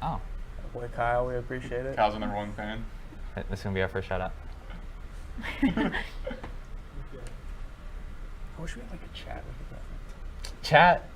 Oh. Boy Kyle, we appreciate it. Kyle's our number one fan. This is going to be our first shout out. I wish we had like a chat with the Chat.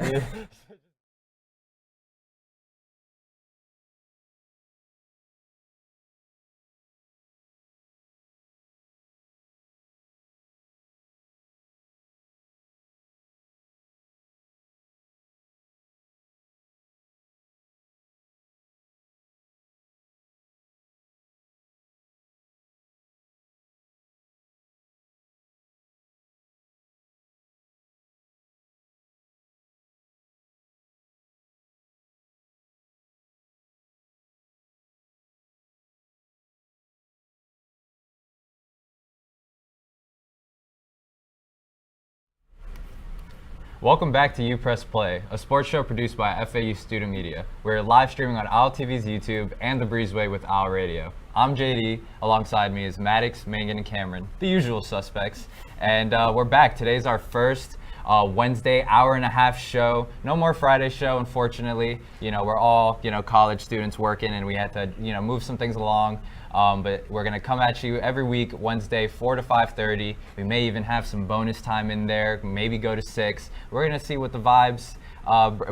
Welcome back to UPress Play, a sports show produced by FAU Student Media. We're live streaming on OwlTV's YouTube and the Breezeway with Owl Radio. I'm JD. Alongside me is Maddox, Megan, and Cameron, the usual suspects. And we're back. Today's our first Wednesday hour-and-a-half show. No more Friday show, unfortunately. We're all college students working, and we had to move some things along. But we're going to come at you every week, Wednesday, 4 to 5:30. We may even have some bonus time in there, maybe go to 6. We're going to see what the vibes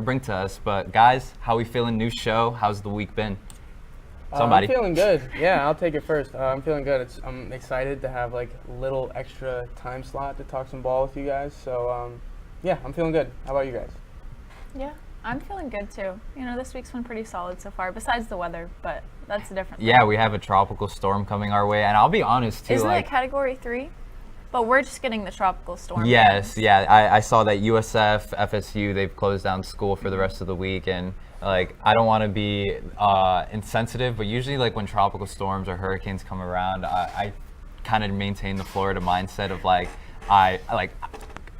bring to us. But guys, how we feeling? New show. How's the week been? Somebody. I'm feeling good. Yeah, I'll take it first. I'm feeling good. I'm excited to have like a little extra time slot to talk some ball with you guys. So yeah, I'm feeling good. How about you guys? Yeah, I'm feeling good too. This week's been pretty solid so far, besides the weather, but that's a different Yeah, thing. we have a tropical storm coming our way, and I'll be honest too. Isn't it Category 3? But we're just getting the tropical storm. Yes, yeah. I saw that USF, FSU, they've closed down school for the rest of the week, and I don't want to be insensitive, but usually when tropical storms or hurricanes come around, I kind of maintain the Florida mindset of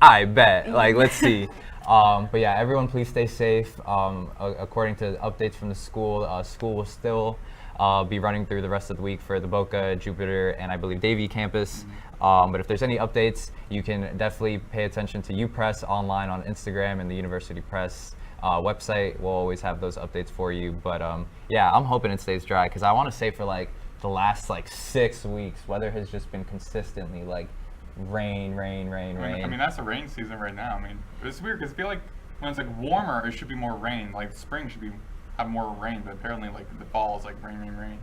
I bet, let's see. But yeah, everyone please stay safe. According to updates from the school, school will still be running through the rest of the week for the Boca, Jupiter, and I believe Davie campus. But if there's any updates, you can definitely pay attention to UPress online on Instagram and the University Press website. We'll always have those updates for you. But yeah, I'm hoping it stays dry because I want to say for the last 6 weeks, weather has just been consistently rain. I mean, that's the rain season right now. I mean, it's weird because I feel like when it's warmer, it should be more rain. Spring should have more rain, but apparently the fall is rain.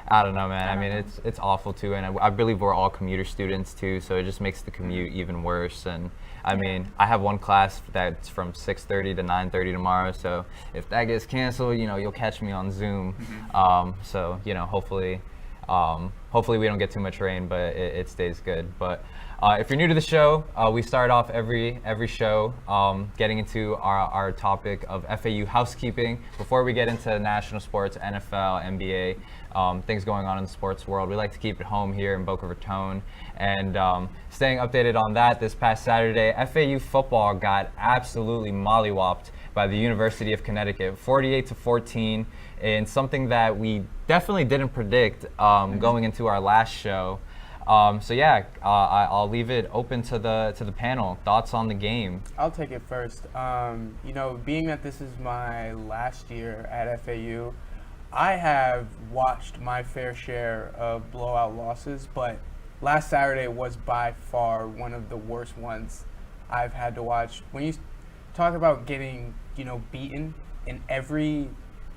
I don't know, man. I mean, it's awful too, and I believe we're all commuter students too, so it just makes the commute even worse. And I mean, I have one class that's from 6:30 to 9:30 tomorrow, so if that gets canceled, you'll catch me on Zoom. So hopefully we don't get too much rain, but it stays good. But if you're new to the show, we start off every show getting into our topic of FAU housekeeping. Before we get into national sports, NFL, NBA, things going on in the sports world, we like to keep it home here in Boca Raton. And staying updated on that, this past Saturday, FAU football got absolutely mollywopped by the University of Connecticut, 48-14, in something that we definitely didn't predict going into our last show. So yeah, I'll leave it open to the panel. Thoughts on the game? I'll take it first. Being that this is my last year at FAU, I have watched my fair share of blowout losses, but last Saturday was by far one of the worst ones I've had to watch. When you talk about getting, beaten in every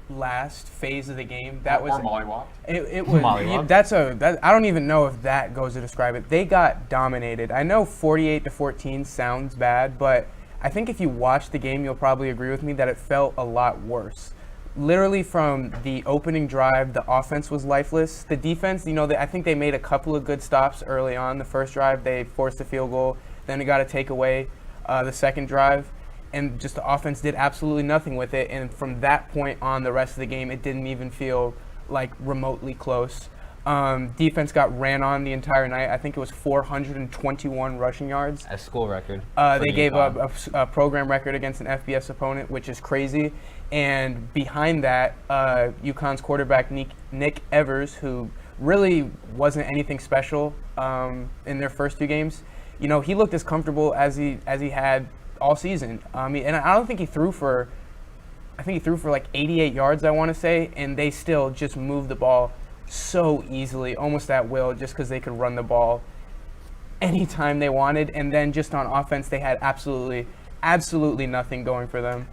last phase of the game, that was mollywopped. It was Mollywopped. I don't even know if that goes to describe it. They got dominated. I know 48-14 sounds bad, but I think if you watch the game, you'll probably agree with me that it felt a lot worse. Literally from the opening drive, the offense was lifeless. The defense, I think they made a couple of good stops early on. The first drive, they forced a field goal. Then they got a takeaway the second drive. And just the offense did absolutely nothing with it. And from that point on, the rest of the game, it didn't even feel remotely close. Defense got ran on the entire night. I think it was 421 rushing yards. A school record. They gave up a program record against an FBS opponent, which is crazy. And behind that, UConn's quarterback, Nick Evers, who really wasn't anything special in their first 2 games, he looked as comfortable as he had all season. And I don't think he threw for I think he threw for like 88 yards, I want to say, and they still just moved the ball so easily, almost at will, just because they could run the ball anytime they wanted. And then just on offense, they had absolutely nothing going for them.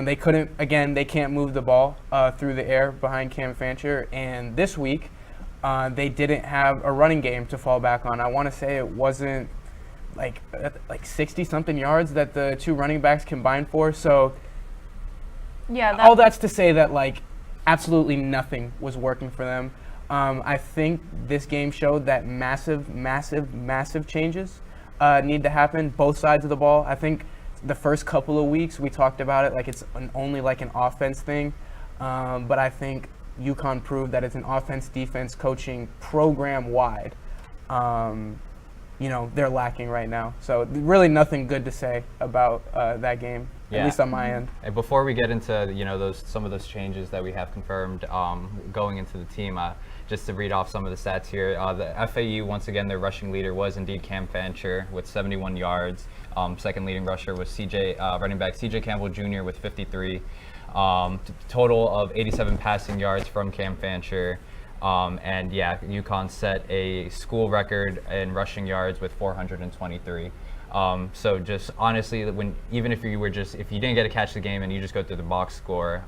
They can't move the ball through the air behind Cam Fancher. And this week, they didn't have a running game to fall back on. I want to say it wasn't like 60-something yards that the two running backs combined for. So Yeah, all that's to say that like absolutely nothing was working for them. I think this game showed that massive changes need to happen both sides of the ball. I think the first couple of weeks we talked about it like it's only like an offense thing, but I think UConn proved that it's an offense-defense coaching program-wide. They're lacking right now. So really nothing good to say about that game, at least on my end. And before we get into some of those changes that we have confirmed going into the team, just to read off some of the stats here, the FAU, once again, their rushing leader was indeed Cam Fancher with 71 yards. Second leading rusher was running back CJ Campbell Jr. with 53. Total of 87 passing yards from Cam Fancher. UConn set a school record in rushing yards with 423. So just honestly, even if you didn't get to catch the game and you just go through the box score,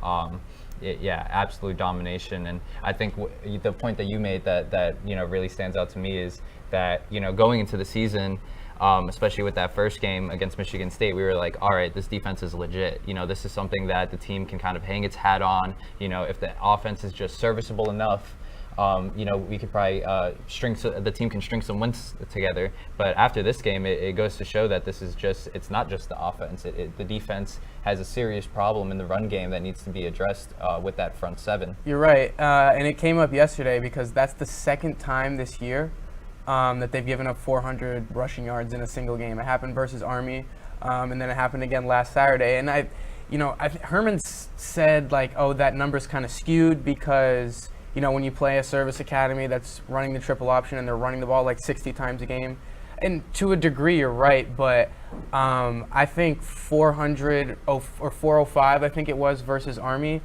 absolute domination. And I think the point that you made that really stands out to me is that going into the season, especially with that first game against Michigan State, we were like, all right, this defense is legit. This is something that the team can kind of hang its hat on. If the offense is just serviceable enough, we could probably the team can string some wins together. But after this game, it goes to show that it's not just the offense. The defense has a serious problem in the run game that needs to be addressed with that front seven. You're right, and it came up yesterday because that's the second time this year that they've given up 400 rushing yards in a single game. It happened versus Army, and then it happened again last Saturday. And Herman said like, oh, that number's kind of skewed because when you play a service academy that's running the triple option and they're running the ball like 60 times a game. And to a degree, you're right, but I think 400 or 405, I think it was, versus Army,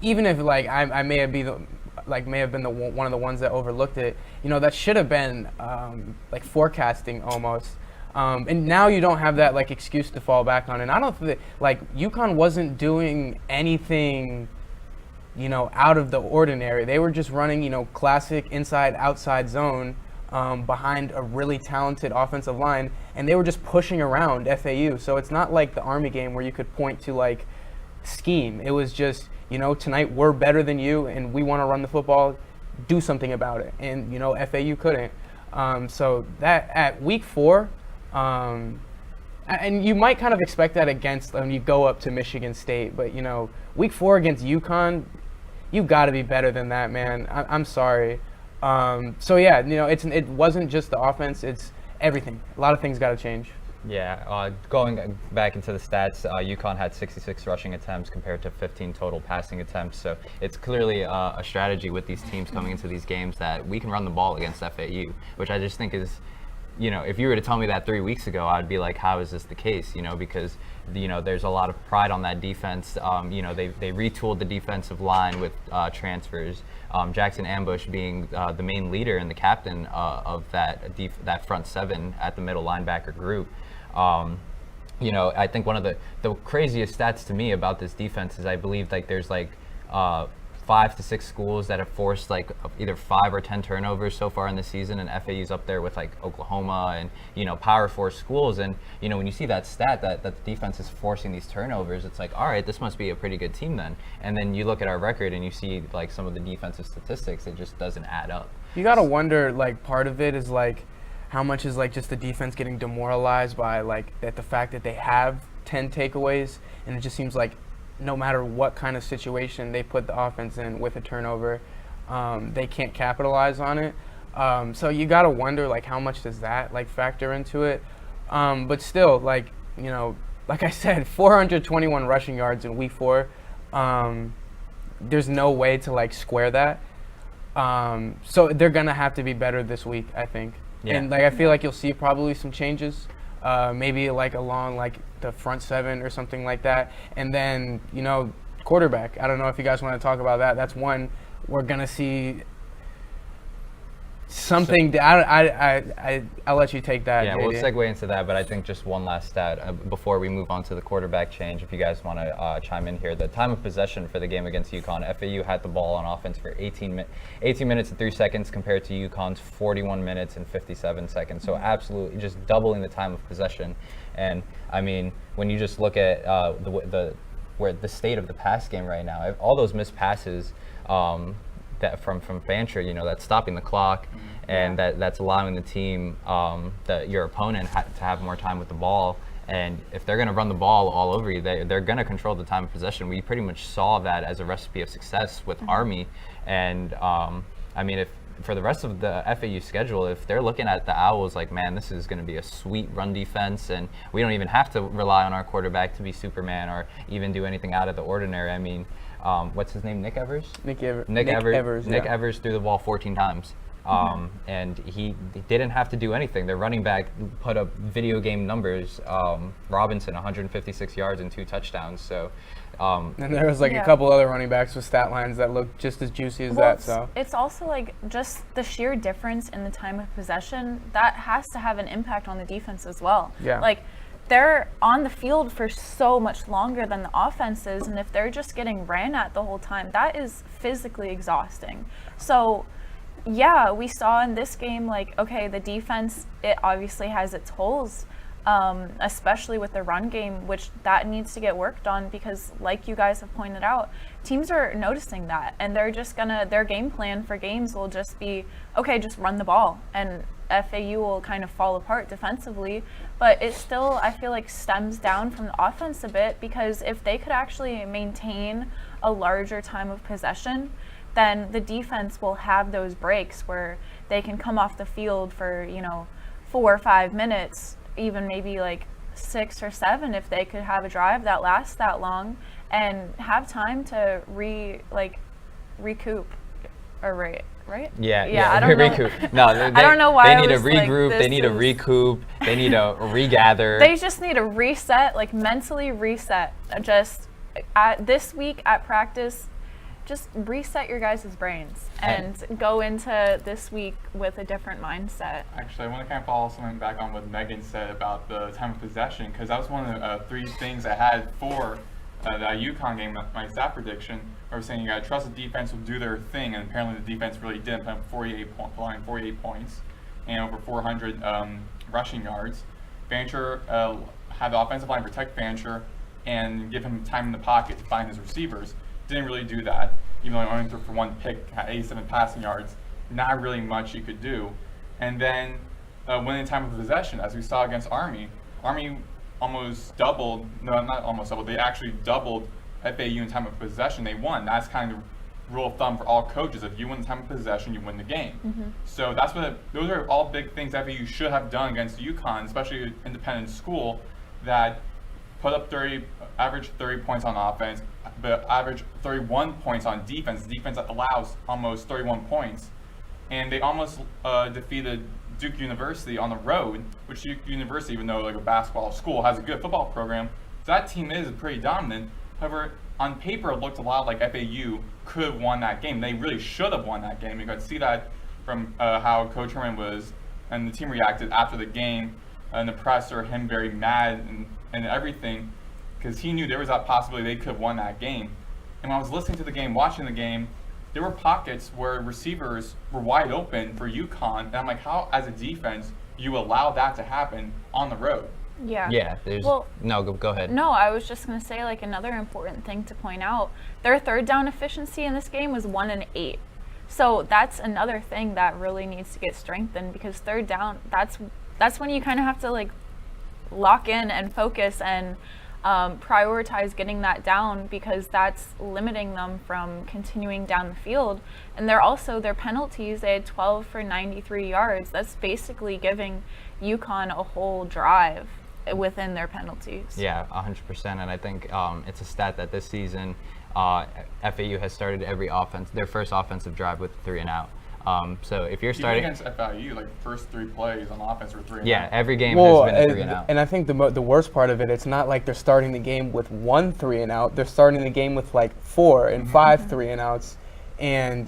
even if like I may have been one of the ones that overlooked it, that should have been like forecasting almost. And now you don't have that like excuse to fall back on. And I don't think like UConn wasn't doing anything out of the ordinary. They were just running, classic inside-outside zone behind a really talented offensive line, and they were just pushing around FAU. So it's not like the Army game where you could point to like scheme. It was just, tonight we're better than you, and we want to run the football. Do something about it. And FAU couldn't. So that at week 4. And you might kind of expect that against when you go up to Michigan State, but week 4 against UConn, you got to be better than that, man. I'm sorry. It wasn't just the offense; it's everything. A lot of things got to change. Yeah, going back into the stats, UConn had 66 rushing attempts compared to 15 total passing attempts. So it's clearly a strategy with these teams coming into these games that we can run the ball against FAU, which I just think is. If you were to tell me that 3 weeks ago, I'd be like, how is this the case? Because, there's a lot of pride on that defense. They retooled the defensive line with transfers. Jackson Ambush being the main leader and the captain of that front seven at the middle linebacker group. I think one of the craziest stats to me about this defense is I believe like there's like 5 to 6 schools that have forced like either 5 or 10 turnovers so far in the season, and FAU's up there with like Oklahoma and Power 4 schools. And when you see that stat that the defense is forcing these turnovers, it's like, all right, this must be a pretty good team then. And then you look at our record and you see like some of the defensive statistics, it just doesn't add up. You gotta wonder, like, part of it is like how much is like just the defense getting demoralized by like the fact that they have 10 takeaways, and it just seems like no matter what kind of situation they put the offense in with a turnover, they can't capitalize on it. So you got to wonder, like, how much does that, like, factor into it? But still, like, like I said, 421 rushing yards in week 4. There's no way to, like, square that. So they're going to have to be better this week, I think. Yeah. And, like, I feel like you'll see probably some changes maybe like along like the front 7 or something like that. And then, quarterback. I don't know if you guys want to talk about that. That's one we're going to see something. I'll let you take that. Yeah, JD. we'll segue into that, but I think just one last stat before we move on to the quarterback change, if you guys want to chime in here. The time of possession for the game against UConn, FAU had the ball on offense for 18 minutes and 3 seconds compared to UConn's 41 minutes and 57 seconds. So absolutely just doubling the time of possession. And I mean, when you just look at the state of the pass game right now, all those missed passes that from Fancher, that's stopping the clock, and that's allowing the team, your opponent, to have more time with the ball. And if they're going to run the ball all over you, they're going to control the time of possession. We pretty much saw that as a recipe of success with Army. And I mean, if for the rest of the FAU schedule, if they're looking at the Owls like, man, this is going to be a sweet run defense, and we don't even have to rely on our quarterback to be Superman or even do anything out of the ordinary. I mean, what's his name? Nick Evers? Nick Evers threw the ball 14 times. And he didn't have to do anything. Their running back put up video game numbers. Robinson, 156 yards and 2 touchdowns. So, and there was like a couple other running backs with stat lines that looked just as juicy as that. So it's also like just the sheer difference in the time of possession that has to have an impact on the defense as well. Yeah. Like, they're on the field for so much longer than the offense is, and if they're just getting ran at the whole time, that is physically exhausting. So, yeah, we saw in this game, like, okay, the defense, it obviously has its holes, especially with the run game, which that needs to get worked on because, like you guys have pointed out, teams are noticing that, and they're just their game plan for games will just be, okay, just run the ball, and FAU will kind of fall apart defensively, but it still, I feel like, stems down from the offense a bit, because if they could actually maintain a larger time of possession, then the defense will have those breaks where they can come off the field for, 4 or 5 minutes, even maybe like 6 or 7 if they could have a drive that lasts that long and have time to recoup or right? Yeah. I don't know. Recoup. No, I don't know why they need to I was regroup. like, they need to recoup. They need to regather. They just need to reset, like mentally reset. Just this week at practice, just reset your guys' brains and go into this week with a different mindset. Actually, I want to kind of follow something back on what Megan said about the time of possession, because that was one of the 3 things I had for the UConn game, my stat prediction. I was saying you got to trust the defense will do their thing, and apparently the defense really did, put up 48 points and over 400 rushing yards. Fancher had the offensive line protect Fancher and give him time in the pocket to find his receivers. Didn't really do that, even though he only threw for 1 pick, had 87 passing yards. Not really much you could do. And then when in time of possession, as we saw against Army almost doubled, no, not almost doubled, they actually doubled FAU in time of possession. They won. That's kind of the rule of thumb for all coaches. If you win the time of possession, you win the game. Mm-hmm. So those are all big things FAU should have done against UConn, especially an independent school that put up average 30 points on offense, but average 31 points on defense. The defense allows almost 31 points. And they almost defeated Duke University on the road, which Duke University, even though like a basketball school, has a good football program. So that team is pretty dominant. However, on paper, it looked a lot like FAU could have won that game. They really should have won that game. You could see that from how Coach Herman was and the team reacted after the game, and the presser, him very mad and everything, because he knew there was that possibility they could have won that game. And when I was listening to the game, watching the game, there were pockets where receivers were wide open for UConn, and I'm like, how, as a defense, you allow that to happen on the road? Yeah. Go ahead. No, I was just going to say, like, another important thing to point out, their third down efficiency in this game was 1 and 8. So that's another thing that really needs to get strengthened, because third down, that's when you kind of have to, like, lock in and focus and prioritize getting that down, because that's limiting them from continuing down the field. And their penalties, they had 12 for 93 yards. That's basically giving UConn a whole drive within their penalties. Yeah, 100%. And I think it's a stat that this season FAU has started their first offensive drive with 3 and out. So if you're Even starting, against FIU, like first 3 plays on offense were 3 and yeah, out. every game Well, has been a 3 and out. and I think the worst part of it, it's not like they're starting the game with 1 3 and out. They're starting the game with like 4 and 5 3 and outs, and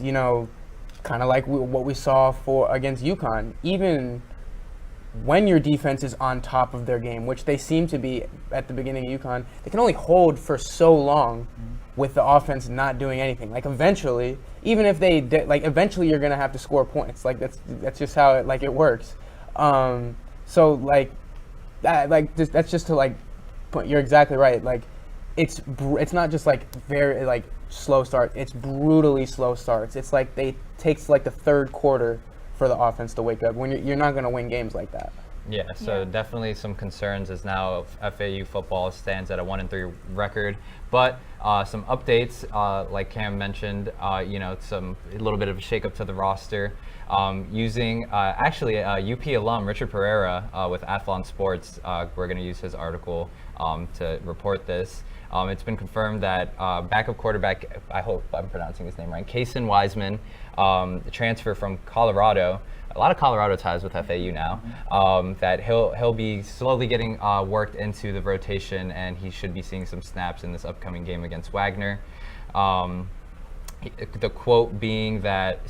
kind of like what we saw against UConn. Even when your defense is on top of their game, which they seem to be at the beginning of UConn, they can only hold for so long with the offense not doing anything. Like eventually, even if they eventually you're gonna have to score points. Like that's just how it works. So that's just to you're exactly right. Like it's not just like very slow start. It's brutally slow starts. It's like takes the third quarter for the offense to wake up. When you're not gonna win games like that. Yeah, so definitely some concerns as now FAU football stands at a 1-3 record, but some updates, like Cam mentioned, a little bit of a shakeup to the roster, using actually a UP alum, Richard Pereira, with Athlon Sports. We're going to use his article to report this. It's been confirmed that backup quarterback, I hope I'm pronouncing his name right, Kason Wiseman, transfer from Colorado. A lot of Colorado ties with FAU now. That he'll be slowly getting worked into the rotation, and he should be seeing some snaps in this upcoming game against Wagner. The quote being that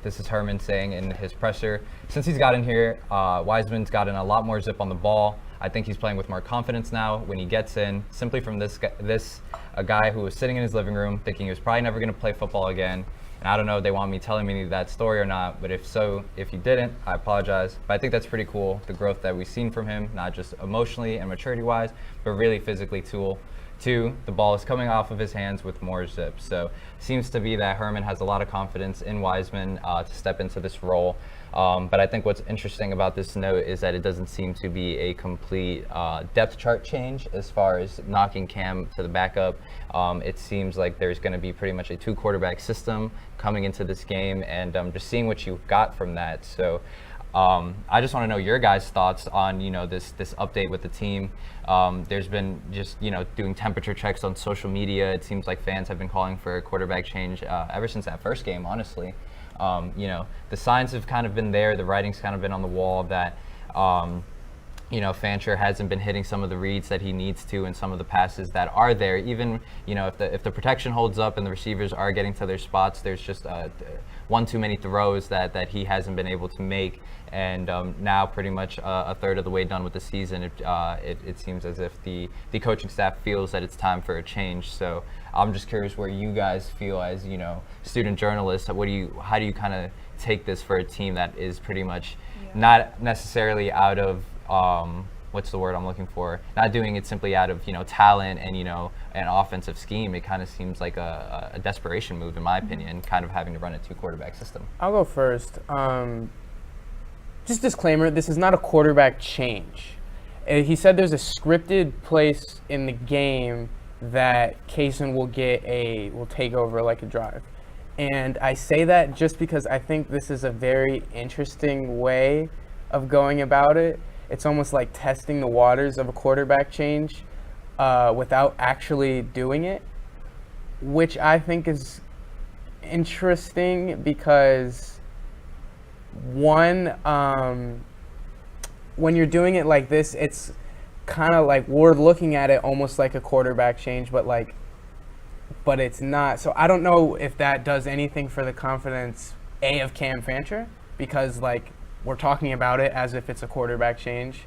this is Herman saying in his presser, since he's gotten here, Wiseman's gotten a lot more zip on the ball. I think he's playing with more confidence now when he gets in, simply from a guy who was sitting in his living room thinking he was probably never going to play football again. And I don't know if they want me telling me that story or not, but if you didn't, I apologize. But I think that's pretty cool, the growth that we've seen from him, not just emotionally and maturity-wise, but really physically too. The ball is coming off of his hands with more zip. So seems to be that Herman has a lot of confidence in Wiseman to step into this role. But I think what's interesting about this note is that it doesn't seem to be a complete depth chart change as far as knocking Cam to the backup. It seems like there's going to be pretty much a 2-quarterback system coming into this game, and just seeing what you got from that. So I just want to know your guys' thoughts on this update with the team. There's been just doing temperature checks on social media. It seems like fans have been calling for a quarterback change ever since that first game, honestly. The signs have kind of been there. The writing's kind of been on the wall that Fancher hasn't been hitting some of the reads that he needs to, and some of the passes that are there. Even if the protection holds up and the receivers are getting to their spots, there's just one too many throws that he hasn't been able to make. And now pretty much a third of the way done with the season, it seems as if the coaching staff feels that it's time for a change. So I'm just curious where you guys feel as student journalists. How do you kind of take this for a team that is pretty much not necessarily out of what's the word I'm looking for? Not doing it simply out of talent and an offensive scheme. It kind of seems like a desperation move, in my opinion, kind of having to run a 2-quarterback system. I'll go first. Just disclaimer: this is not a quarterback change. He said there's a scripted place in the game that Kason will take over like a drive. And I say that just because I think this is a very interesting way of going about it. It's almost like testing the waters of a quarterback change without actually doing it, which I think is interesting because, one, when you're doing it like this, it's kind of like we're looking at it almost like a quarterback change, but it's not. So I don't know if that does anything for the confidence of Cam Fancher, because we're talking about it as if it's a quarterback change.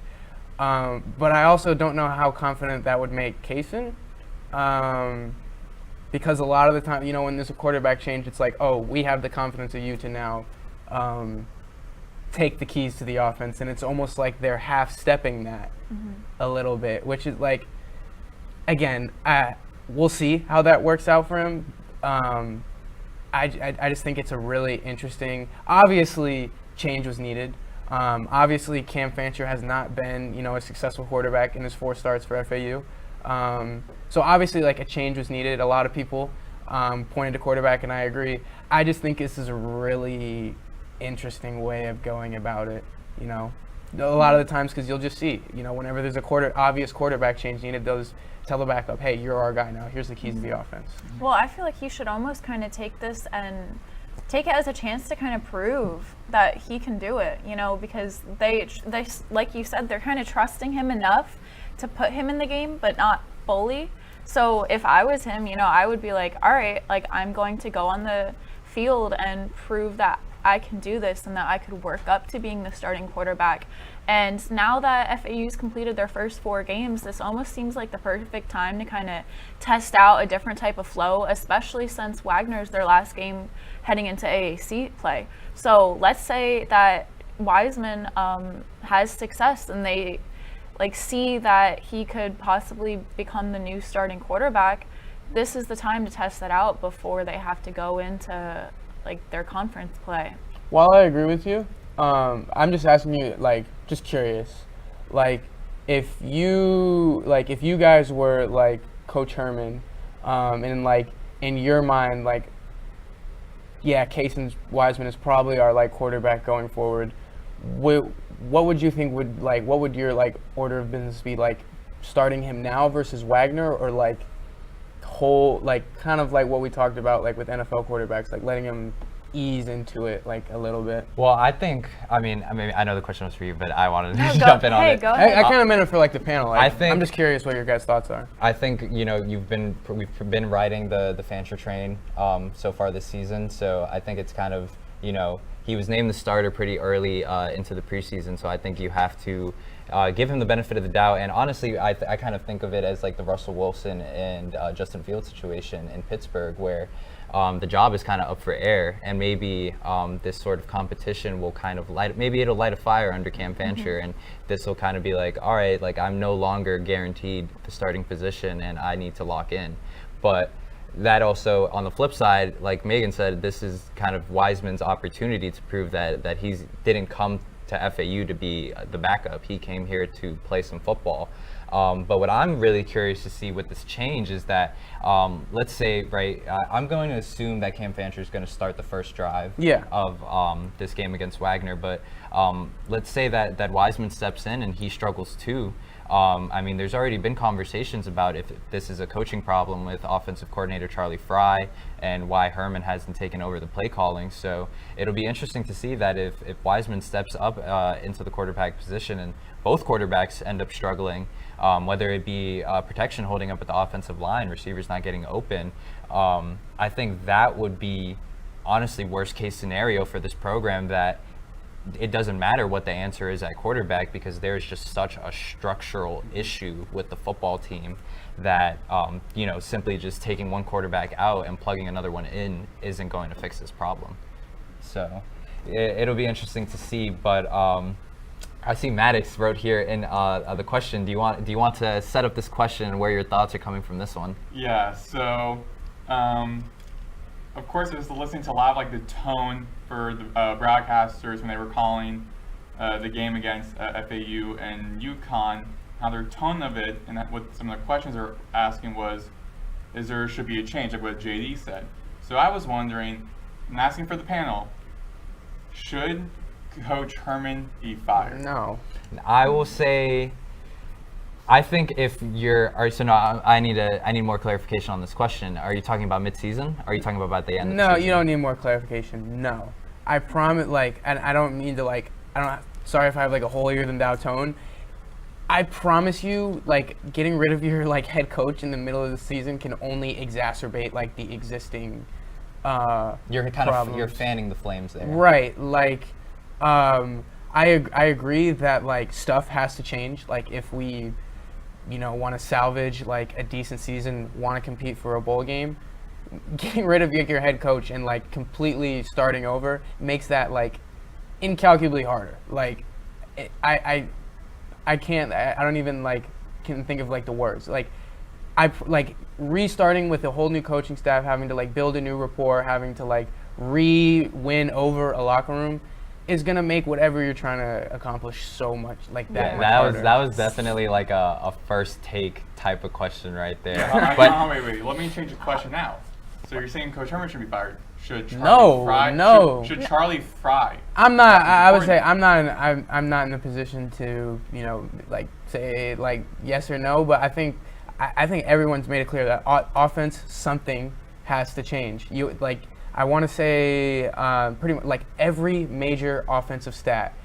But I also don't know how confident that would make Kason, because a lot of the time, when there's a quarterback change, it's like, oh, we have the confidence of you to now take the keys to the offense, and it's almost like they're half-stepping that a little bit, which is again, we'll see how that works out for him. I just think it's a really interesting, obviously change was needed. Obviously Cam Fancher has not been, a successful quarterback in his 4 starts for FAU. So obviously a change was needed. A lot of people pointed to quarterback, and I agree. I just think this is a really interesting way of going about it, A lot of the times, because you'll just see, whenever there's a obvious quarterback change needed, they'll just tell the backup, hey, you're our guy now. Here's the keys to the offense. Well, I feel like he should almost kind of take this and take it as a chance to kind of prove that he can do it, you know, because they like you said, they're kind of trusting him enough to put him in the game, but not fully. So if I was him, you know, I would be like, all right, like I'm going to go on the field and prove that I can do this and that I could work up to being the starting quarterback. And now that FAU's completed their first 4 games, this almost seems like the perfect time to kind of test out a different type of flow, especially since Wagner's their last game heading into AAC play. So let's say that Wiseman has success and they like see that he could possibly become the new starting quarterback. This is the time to test that out before they have to go into like their conference play. While I agree with you, I'm just asking you, like, just curious, like, if you guys were like Coach Herman, and like in your mind, like, yeah, Casey Wiseman is probably our like quarterback going forward. What would you think what would your like order of business be, like starting him now versus Wagner, or like whole like kind of like what we talked about like with NFL quarterbacks, like letting him ease into it like a little bit? Well, I mean, I know the question was for you, but I wanted to No, jump in on it. Go ahead. I kind of meant it for like the panel. Like, I'm just curious what your guys' thoughts are. I think, you know, we've been riding the Fancher train so far this season, so I think it's kind of, you know, he was named the starter pretty early into the preseason, so I think you have to give him the benefit of the doubt. And honestly, I kind of think of it as like the Russell Wilson and Justin Fields situation in Pittsburgh, where the job is kind of up for air, and maybe this sort of competition will kind of it'll light a fire under Cam Fancher, and this will kind of be like, all right, like I'm no longer guaranteed the starting position and I need to lock in. But that also, on the flip side, like Megan said, this is kind of Wiseman's opportunity to prove that he didn't come to FAU to be the backup. He came here to play some football. But what I'm really curious to see with this change is that, let's say, right, I'm going to assume that Cam Fancher is going to start the first drive of this game against Wagner. But let's say that Wiseman steps in and he struggles too. I mean, there's already been conversations about if this is a coaching problem with offensive coordinator Charlie Fry and why Herman hasn't taken over the play calling. So it'll be interesting to see that if Wiseman steps up into the quarterback position and both quarterbacks end up struggling, whether it be protection holding up at the offensive line, receivers not getting open, I think that would be honestly worst case scenario for this program, that it doesn't matter what the answer is at quarterback, because there's just such a structural issue with the football team that, you know, simply just taking one quarterback out and plugging another one in isn't going to fix this problem. So it'll be interesting to see. But I see Maddox wrote here in the question. Do you want to set up this question and where your thoughts are coming from this one? Yeah. So, of course, it was listening to a lot of like the tone for the broadcasters when they were calling the game against FAU and UConn. How their tone of it and what some of the questions they're asking was, should be a change, like what JD said. So I was wondering, and asking for the panel, should Coach Herman be fired? No. I will say, I think if you're, I need more clarification on this question. Are you talking about mid-season? Are you talking about the end of the season? No, you don't need more clarification. No. I promise, like, and I don't mean to, like, sorry if I have, like, a holier than thou tone. I promise you, like, getting rid of your, like, head coach in the middle of the season can only exacerbate, like, the existing you're fanning the flames there. Right. Like, I agree that, like, stuff has to change. Like, if we, you know, want to salvage, like, a decent season, want to compete for a bowl game, getting rid of your head coach and, like, completely starting over makes that, like, incalculably harder. Like, I can't, I don't even, like, can think of, like, the words. Like, restarting with a whole new coaching staff, having to, like, build a new rapport, having to, like, win over a locker room is going to make whatever you're trying to accomplish so much, like, that much harder. That was definitely, like, a first take type of question right there. Wait, let me change the question now. So you're saying Coach Herman should be fired? Should Charlie Fry? I'm not. I would say I'm not in a position to, you know, like, say, like, yes or no. But I think everyone's made it clear that offense, something has to change. I want to say pretty much like every major offensive stat,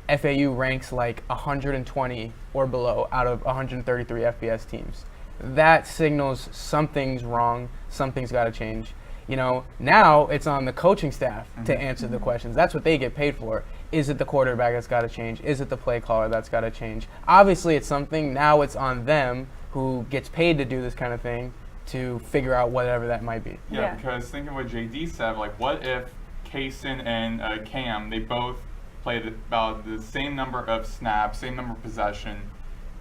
FAU ranks like 120 or below out of 133 FBS teams. That signals something's wrong, something's got to change. You know, now it's on the coaching staff to answer the questions. That's what they get paid for. Is it the quarterback that's got to change? Is it the play caller that's got to change? Obviously, it's something. Now it's on them, who gets paid to do this kind of thing, to figure out whatever that might be. Yeah, because thinking what JD said, like, what if Kaysen and Cam, they both played about the same number of snaps, same number of possession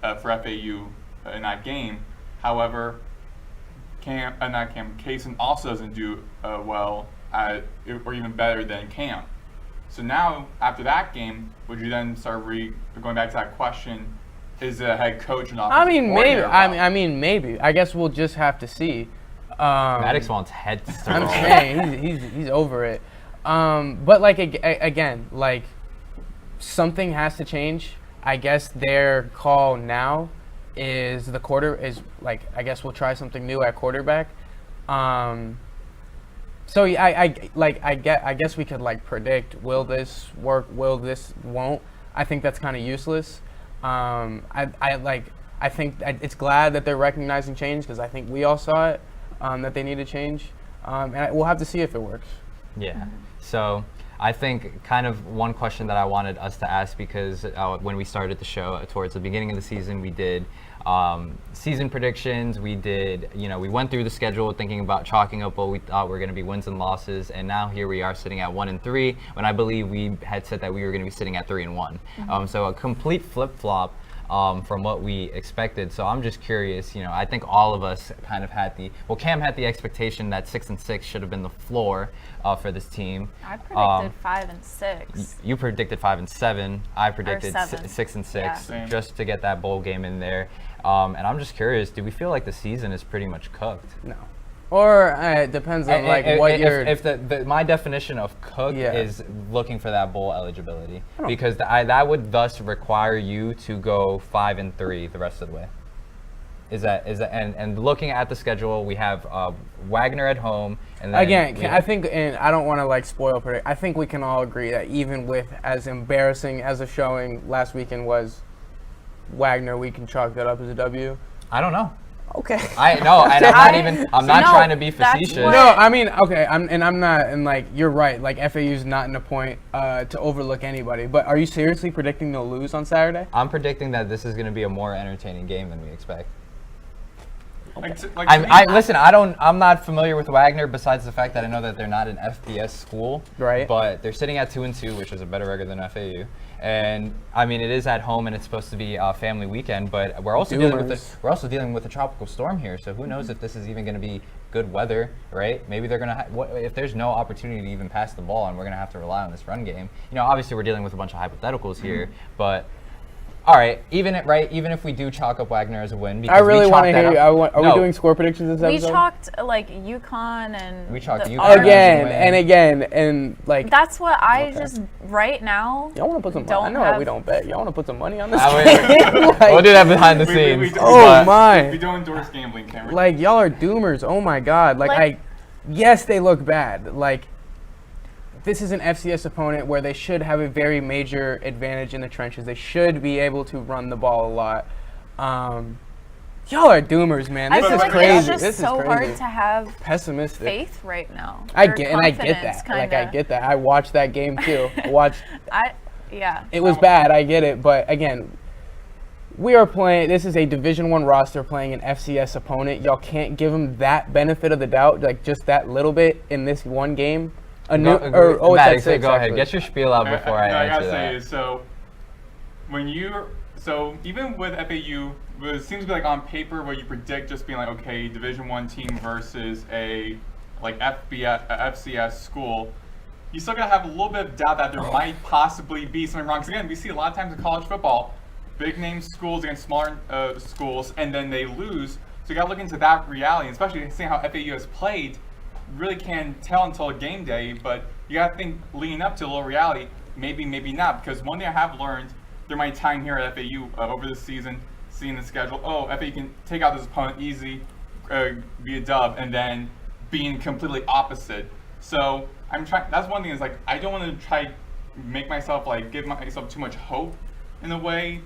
for FAU in that game. However, Kaysen also doesn't do well at, or even better than Cam. So now, after that game, would you then start going back to that question? Is the head coach an offensive Maybe. coordinator? I mean, maybe. I guess we'll just have to see. Maddox wants head to start. I'm saying he's over it. But like again, like something has to change. I guess their call now is I guess we'll try something new at quarterback. So I guess we could like predict, will this work? Will this won't? I think that's kind of useless. I think it's glad that they're recognizing change, because I think we all saw it, that they need to change, and we'll have to see if it works. Yeah. So I think kind of one question that I wanted us to ask, because when we started the show towards the beginning of the season, we did season predictions. We did, we went through the schedule thinking about chalking up what we thought were going to be wins and losses, and now here we are sitting at 1-3, when I believe we had said that we were going to be sitting at 3-1. So a complete flip-flop from what we expected. So I'm just curious, I think all of us kind of had Cam had the expectation that 6-6 should have been the floor for this team. I predicted 5 and 6. You predicted 5 and 7. I predicted 6 and 6, Yeah. just to get that bowl game in there. And I'm just curious, do we feel like the season is pretty much cooked? No. Or it depends on what you're. If my definition of cook is looking for that bowl eligibility, because that would thus require you to go 5-3 the rest of the way. Is that and looking at the schedule, we have Wagner at home, and then I think, and I don't want to spoil predict. I think we can all agree that even with as embarrassing as a showing last weekend was, Wagner, we can chalk that up as a W. I don't know. Okay. I know, and I'm not trying to be facetious. No, I mean, okay, I'm not, and you're right. FAU's not in a point to overlook anybody. But are you seriously predicting they'll lose on Saturday? I'm predicting that this is going to be a more entertaining game than we expect. Okay. Listen. I'm not familiar with Wagner, besides the fact that I know that they're not an FBS school. Right. But they're sitting at 2-2, which is a better record than FAU. And I mean, it is at home, and it's supposed to be a family weekend. But we're also dealing with a tropical storm here. So who knows if this is even going to be good weather, right? Maybe they're going to if there's no opportunity to even pass the ball, and we're going to have to rely on this run game. Obviously we're dealing with a bunch of hypotheticals here, but. All right, even if we do chalk up Wagner as a win, because I really want to hear you. Are we doing score predictions this episode? We chalked UConn and we chalked UConn again, and That's what I just right now. Y'all want to put some? I know we don't bet. Y'all want to put some money on this? We'll do that behind the scenes. We don't endorse gambling, Cameron. Y'all are doomers. Oh my God. Yes, they look bad. This is an FCS opponent where they should have a very major advantage in the trenches. They should be able to run the ball a lot. Y'all are doomers, man. This is crazy. It's just so hard to have pessimistic faith right now. I get that. I get that. I watched that game too. It was bad. I get it, but again, we are playing. This is a Division I roster playing an FCS opponent. Y'all can't give them that benefit of the doubt, just that little bit in this one game. Maddox, go ahead. Get your spiel out before I answer that. So even with FAU, it seems to be on paper where you predict just being okay, Division I team versus a FCS school, you still gotta have a little bit of doubt that there might possibly be something wrong. Because again, we see a lot of times in college football, big name schools against smaller schools, and then they lose. So you gotta look into that reality, especially seeing how FAU has played. Really can't tell until game day, but you gotta think leading up to a little reality, maybe not, because one thing I have learned through my time here at FAU over this season, seeing the schedule, FAU can take out this opponent easy, be a dub, and then being completely opposite. So I'm trying. That's one thing is like I don't want to try make myself like give myself too much hope in a way,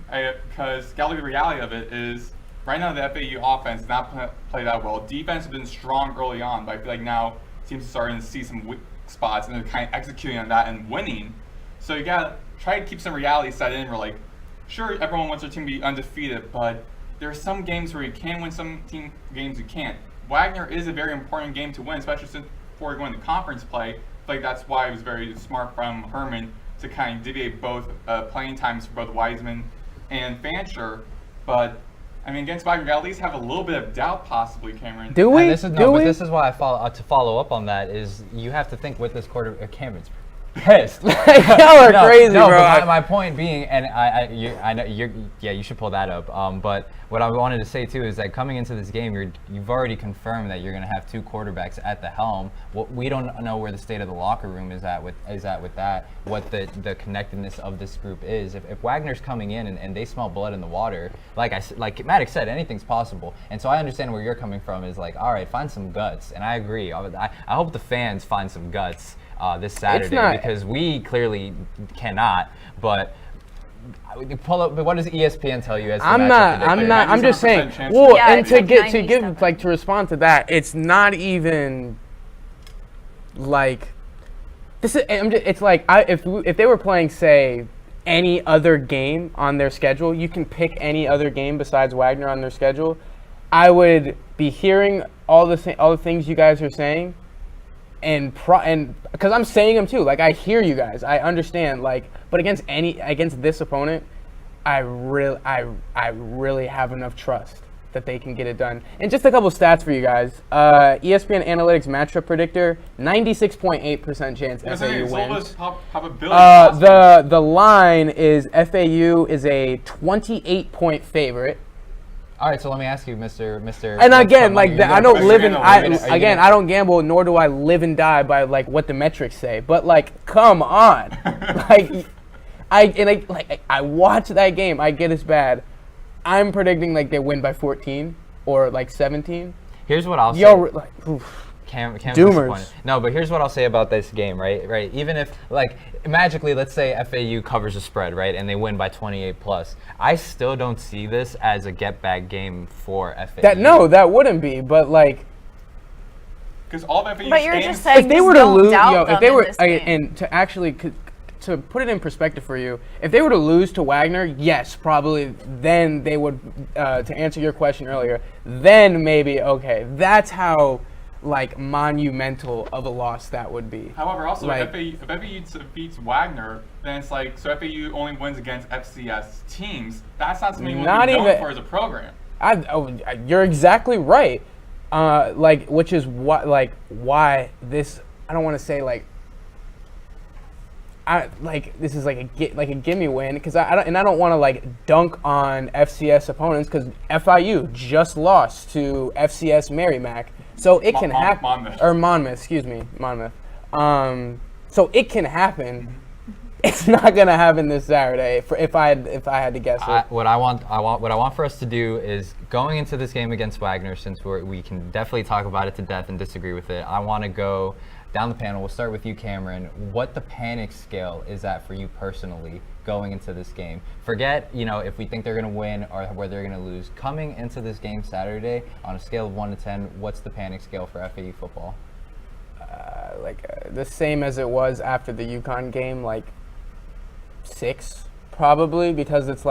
because the reality of it is right now the FAU offense is not play that well. Defense has been strong early on, but I feel like now teams are starting to see some weak spots and they're kind of executing on that and winning. So you gotta try to keep some reality set in. Where like, sure, everyone wants their team to be undefeated, but there are some games where you can win, some games you can't. Wagner is a very important game to win, especially since before going to conference play. I feel like that's why it was very smart from Herman to kind of deviate both playing times for both Wiseman and Fancher. But I mean, against Wagner, you at least have a little bit of doubt, possibly, Cameron. Do we? This is why I follow up on that is you have to think with this quarter. Cameron's pissed. Y'all are crazy, no, bro. But my point being, and I know you should pull that up. But what I wanted to say too is that coming into this game, you've already confirmed that you're going to have two quarterbacks at the helm. We don't know where the state of the locker room is at with that. What the connectedness of this group is. If Wagner's coming in and they smell blood in the water, like Maddox said, anything's possible. And so I understand where you're coming from. Is like, all right, find some guts, and I agree. I hope the fans find some guts this Saturday because we clearly cannot. But pull up. But what does ESPN tell you as? I'm just saying. Well, and to respond to that, it's not even like this is. It's like if they were playing, say, any other game on their schedule, you can pick any other game besides Wagner on their schedule. I would be hearing all the things you guys are saying. And because I'm saying them too, like I hear you guys, I understand, like, but against this opponent, I really have enough trust that they can get it done. And just a couple stats for you guys. ESPN Analytics matchup predictor, 96.8% chance FAU wins. The line is FAU is a 28-point favorite. All right, so let me ask you, Mr. And again, I don't gamble, nor do I live and die by like what the metrics say. But like, come on, I watch that game. I get it's bad. I'm predicting like they win by 14 or like 17. Here's what I'll say. Doomers. No, but here's what I'll say about this game, right? Even if, like, magically, let's say FAU covers the spread, right, and they win by 28 plus, I still don't see this as a get-back game for FAU. That wouldn't be, but, like... Because all of FAU's But you're games, just saying if they were to lose, and to actually... To put it in perspective for you, if they were to lose to Wagner, yes, probably then they would, to answer your question earlier, then maybe, okay, that's how... like monumental of a loss that would be. However, also if FAU defeats Wagner, then it's like so FAU only wins against FCS teams. That's not something you want to be known for as a program. You're exactly right. Which is why this. I don't want to say this is like a gimme win because I don't want to like dunk on FCS opponents because FIU just lost to FCS Merrimack. So it can happen. Monmouth, excuse me, Monmouth. So it can happen. It's not gonna happen this Saturday. If I had to guess it. What I want for us to do is going into this game against Wagner, since we can definitely talk about it to death and disagree with it. I want to go down the panel. We'll start with you, Cameron. What the panic scale is that for you personally going into this game? Forget, if we think they're going to win or where they're going to lose. Coming into this game Saturday, on a scale of 1 to 10, what's the panic scale for FAU football? The same as it was after the UConn game, 6 probably, because it's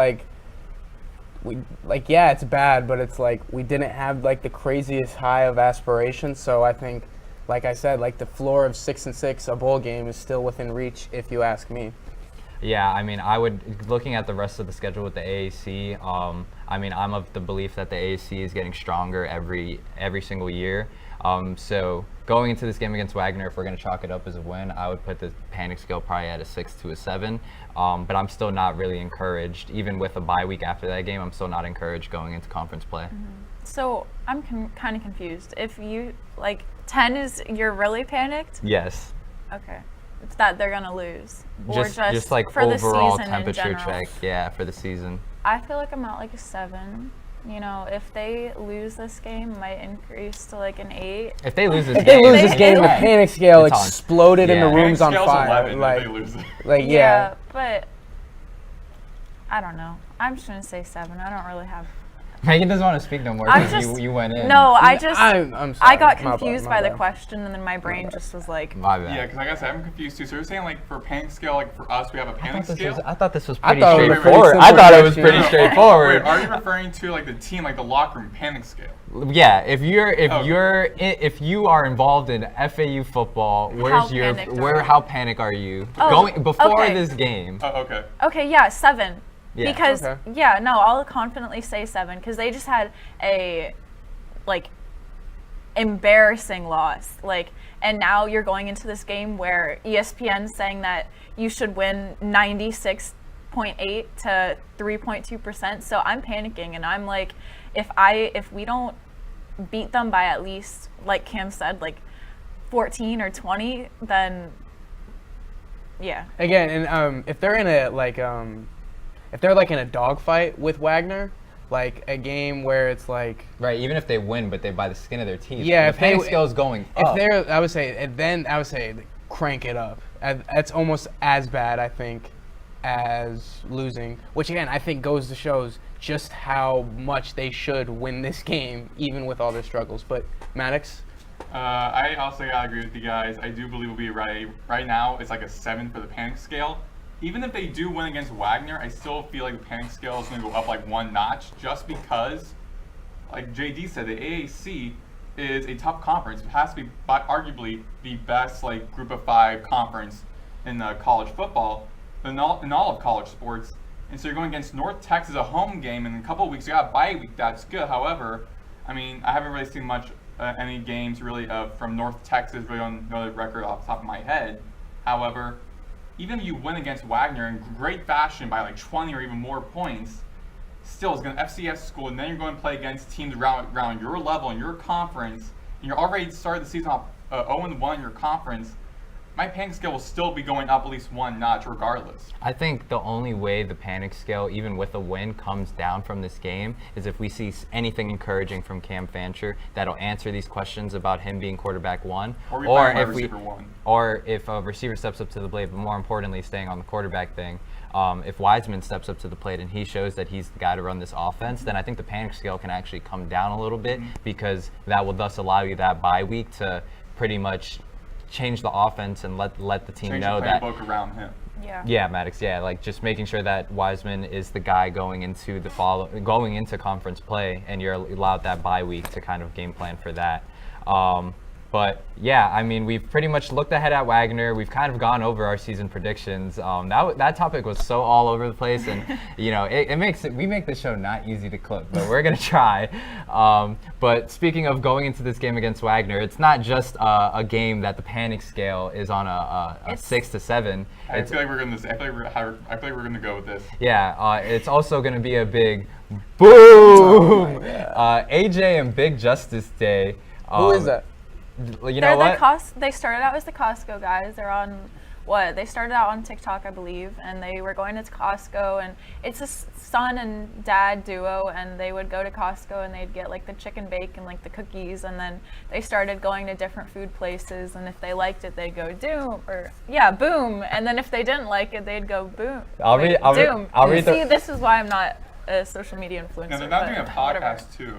it's bad, but it's we didn't have the craziest high of aspirations. So I think, like I said, the floor of 6-6, a bowl game is still within reach, if you ask me. Yeah, I mean, looking at the rest of the schedule with the AAC, I'm of the belief that the AAC is getting stronger every single year. So going into this game against Wagner, if we're going to chalk it up as a win, I would put the panic scale probably at a 6 to a 7. But I'm still not really encouraged. Even with a bye week after that game, I'm still not encouraged going into conference play. Mm-hmm. So I'm kind of confused. If you, 10 is, you're really panicked? Yes. Okay. It's that they're going to lose. Just for overall the season temperature in general. check, yeah, for the season. I feel like I'm at a 7. You know, if they lose this game, it might increase to like an 8. If they lose this If they game, lose this game, the panic scale It's on. exploded and the Yeah. room's on Scale's fire. 11 if Like, they lose it. yeah. But I don't know. I'm just gonna say 7. I don't really have. Megan doesn't want to speak no more I'm because just you went in. No, I'm sorry. I got My confused bad, by my the bad. question, and then my brain just was like, My bad. Yeah, because like I said, I'm confused too. So you're saying like for panic scale, like for us, we have a panic scale? I thought this was I pretty thought it was a pretty straightforward. I simple thought it was question. pretty Wait, straightforward. are you referring to like the team, like the locker room panic scale? Yeah, if you are involved in FAU football, how panic are you Oh, going before okay. this game? Oh, okay. okay, yeah, 7. Yeah. Because Okay. yeah, no, I'll confidently say 7 because they just had a like embarrassing loss. Like, and now you're going into this game where ESPN's saying that you should win 96.8 to 3.2%. So I'm panicking, and I'm like, if we don't beat them by at least, like Cam said, like 14 or 20, then yeah. Again, and if they're in a dogfight with Wagner, like a game where it's like, Right, even if they win, but they by the skin of their teeth. Yeah, the if they- panic scale is going if up. they're, I would say crank it up. That's almost as bad, I think, as losing. Which again, I think goes to shows just how much they should win this game, even with all their struggles. But Maddox, I also gotta agree with you guys. I do believe we'll be right. Right now, it's like a 7 for the panic scale. Even if they do win against Wagner, I still feel like the panic scale is going to go up like 1 notch, just because, like JD said, the AAC is a tough conference. It has to be arguably the best like Group of 5 conference in college football, in all of college sports. And so you're going against North Texas, a home game, and in a couple of weeks you got a bye week. That's good. However, I mean, I haven't really seen much any games really from North Texas. Really don't know the record off the top of my head. However, even if you win against Wagner in great fashion by like 20 or even more points, still it's going to FCS school, and then you're going to play against teams around your level in your conference, and you're already started the season off 0-1 in your conference. My panic scale will still be going up at least 1 notch regardless. I think the only way the panic scale, even with a win, comes down from this game is if we see anything encouraging from Cam Fancher that'll answer these questions about him being quarterback 1, Or we find wide receiver 1. or if a receiver steps up to the plate, but more importantly, staying on the quarterback thing. If Wiseman steps up to the plate and he shows that he's the guy to run this offense, then I think the panic scale can actually come down a little bit, because that will thus allow you that bye week to pretty much change the offense and let the team Change know the that. playbook around him. Yeah. Yeah, Maddox. Yeah, like just making sure that Wiseman is the guy going into conference play, and you're allowed that bye week to kind of game plan for that. But yeah, I mean, we've pretty much looked ahead at Wagner. We've kind of gone over our season predictions. That topic was so all over the place, and you know, we make this show not easy to clip, but we're gonna try. But speaking of going into this game against Wagner, it's not just a game that the panic scale is on a 6 to 7. I feel like we're gonna go with this. Yeah, it's also going to be a big boom. AJ and Big Justice Day. who is that? You know what? They started out as the Costco guys. They're on what? They started out on TikTok, I believe, and they were going to Costco, and it's a son and dad duo, and they would go to Costco and they'd get like the chicken bake and like the cookies, and then they started going to different food places, and if they liked it, they'd go boom, and then if they didn't like it, they'd go boom. I'll read See, this is why I'm not a social media influencer. No, they're not doing a but podcast whatever. too.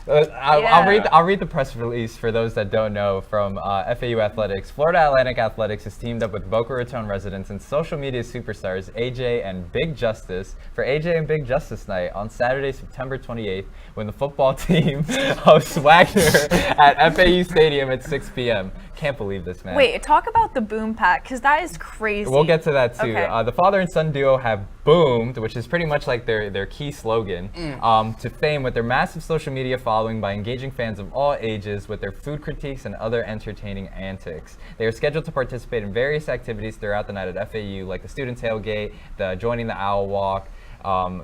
I'll read the press release for those that don't know from FAU Athletics. Florida Atlantic Athletics has teamed up with Boca Raton residents and social media superstars AJ and Big Justice for AJ and Big Justice Night on Saturday, September 28th, when the football team hosts Wagner at FAU Stadium at 6 p.m. Can't believe this, man. Wait, talk about the boom pack, because that is crazy. We'll get to that too. Okay. The father and son duo have boomed, which is pretty much like their key slogan, to fame with their massive social media following by engaging fans of all ages with their food critiques and other entertaining antics. They are scheduled to participate in various activities throughout the night at FAU, like the student tailgate, the joining the Owl Walk,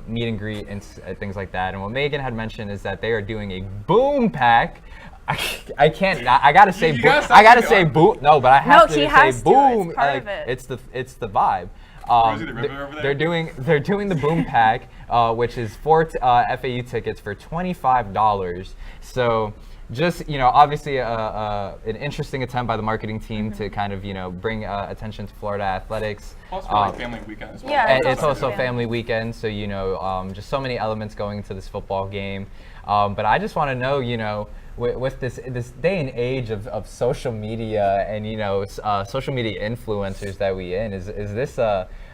meet and greet, and things like that. And what Megan had mentioned is that they are doing a boom pack. I can't. I gotta say. I gotta say boom. No, but I have to he say has to. boom. It's part of it. It's the vibe. Rosie the Riveter over there? They're doing the Boom Pack, which is 4 FAU tickets for $25. So just, obviously an interesting attempt by the marketing team to kind of, bring attention to Florida athletics. Plus for family weekend as well. Yeah, And it's also family weekend, so just so many elements going into this football game. But I just want to know, with this day and age of social media and social media influencers that we in, is this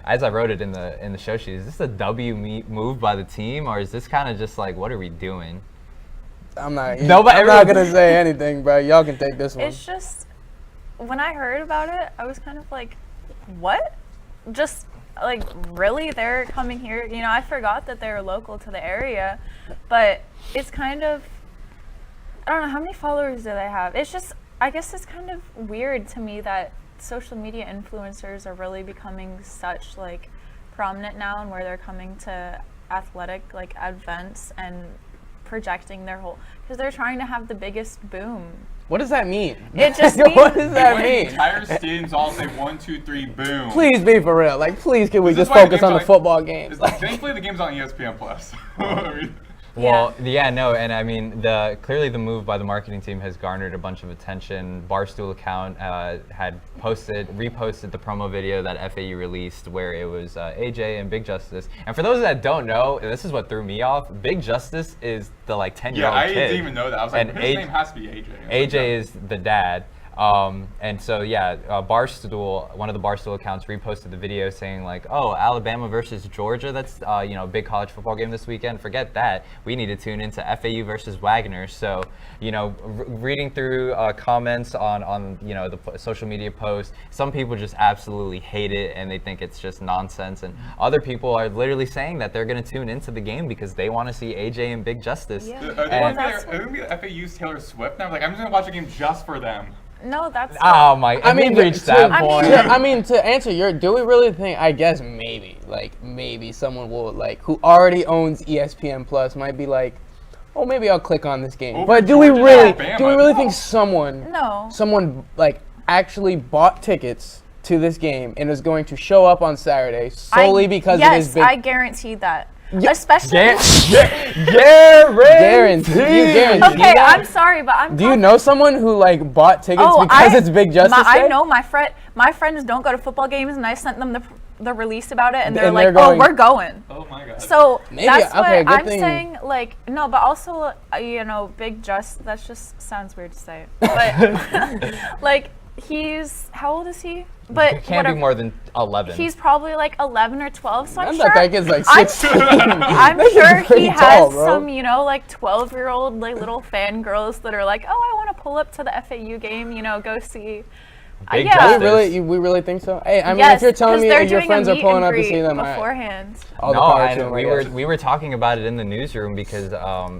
as I wrote it in the show sheet, is this a move by the team, or is this kind of just like, what are we doing? I'm not Everyone's gonna say anything, bro. Y'all can take this one. It's just, when I heard about it, I was kind of like, what? Just like, really? They're coming here? I forgot that they're local to the area, but it's kind of, I don't know, how many followers do they have? It's just, I guess it's kind of weird to me that social media influencers are really becoming such like prominent now, and where they're coming to athletic like events and projecting their whole, because they're trying to have the biggest boom. What does that mean? It just What does that When mean? entire stadiums all say 1, 2, 3, boom. Please be for real. Like, please, can we This is just why the focus game's on the on- football games? Like, Thankfully, the game's on ESPN Plus. I mean, Well, no, and I mean, clearly the move by the marketing team has garnered a bunch of attention. Barstool account had reposted the promo video that FAU released, where it was AJ and Big Justice. And for those that don't know, this is what threw me off. Big Justice is the 10-year-old I kid. didn't even know that. I was like, And his name has to be AJ. AJ is the dad. And so Barstool, one of the Barstool accounts reposted the video saying like, oh, Alabama versus Georgia, that's a big college football game this weekend. Forget that. We need to tune into FAU versus Wagner. So, reading through comments on the social media posts, some people just absolutely hate it and they think it's just nonsense, and other people are literally saying that they're going to tune into the game because they want to see AJ and Big Justice. Yeah. Are they going to be FAU's Taylor Swift now? Like, I'm just going to watch a game just for them. No, that's Oh my! I mean, reached that point. I mean, to answer do we really think? I guess maybe someone will who already owns ESPN Plus might be like, oh, maybe I'll click on this game. Over But do we Georgia, really Alabama? think someone actually bought tickets to this game and is going to show up on Saturday solely because it is big? I guarantee that. Especially. Guarantee. Okay, I'm sorry, but Do you know someone who bought tickets because it's Big Justice Day? I know my friends don't go to football games, and I sent them the release about it, and they're And like, they're going- "Oh, we're going." Oh my god. So Maybe- that's what okay, good I'm thing. saying. No, but also, Big Just. That just sounds weird to say, but he's, how old is he? But It can't be more than 11. He's probably 11 or 12, so I'm I sure. thought that kid's 16. I'm That kid's sure he pretty has tall, bro. some, 12-year-old little fangirls that are like, oh, I want to pull up to the FAU game, go see. Big yeah. Justice. We really think so? Hey, I mean, Yes, if you're telling 'cause me they're that your doing a friends are meet pulling and up to greet see them, beforehand. all the No, power to and them, I we guess. were talking about it in the newsroom because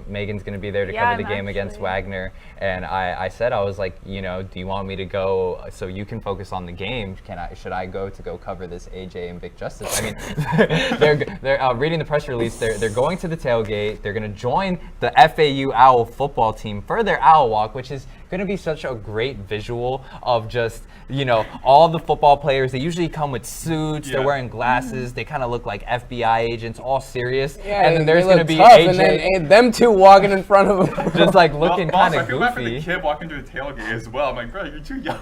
Megan's going to be there to Yeah, cover the I'm game against actually- Wagner, and I said, I was like, do you want me to go so you can focus on the game? Should I go cover this AJ and Big Justice? I mean, they're reading the press release. They're going to the tailgate. They're going to join the FAU Owl football team for their Owl Walk, which is going to be such a great visual of just all the football players. They usually come with suits. Yeah. They're wearing glasses. They kind of look like FBI agents, all serious. Yeah, and then there's they going to look be tough, AJ and then them two walking in front of them. just looking Boss, kind I of feel bad for the goofy. kid walking through the tailgate as well. I'm like, bro, you're too young.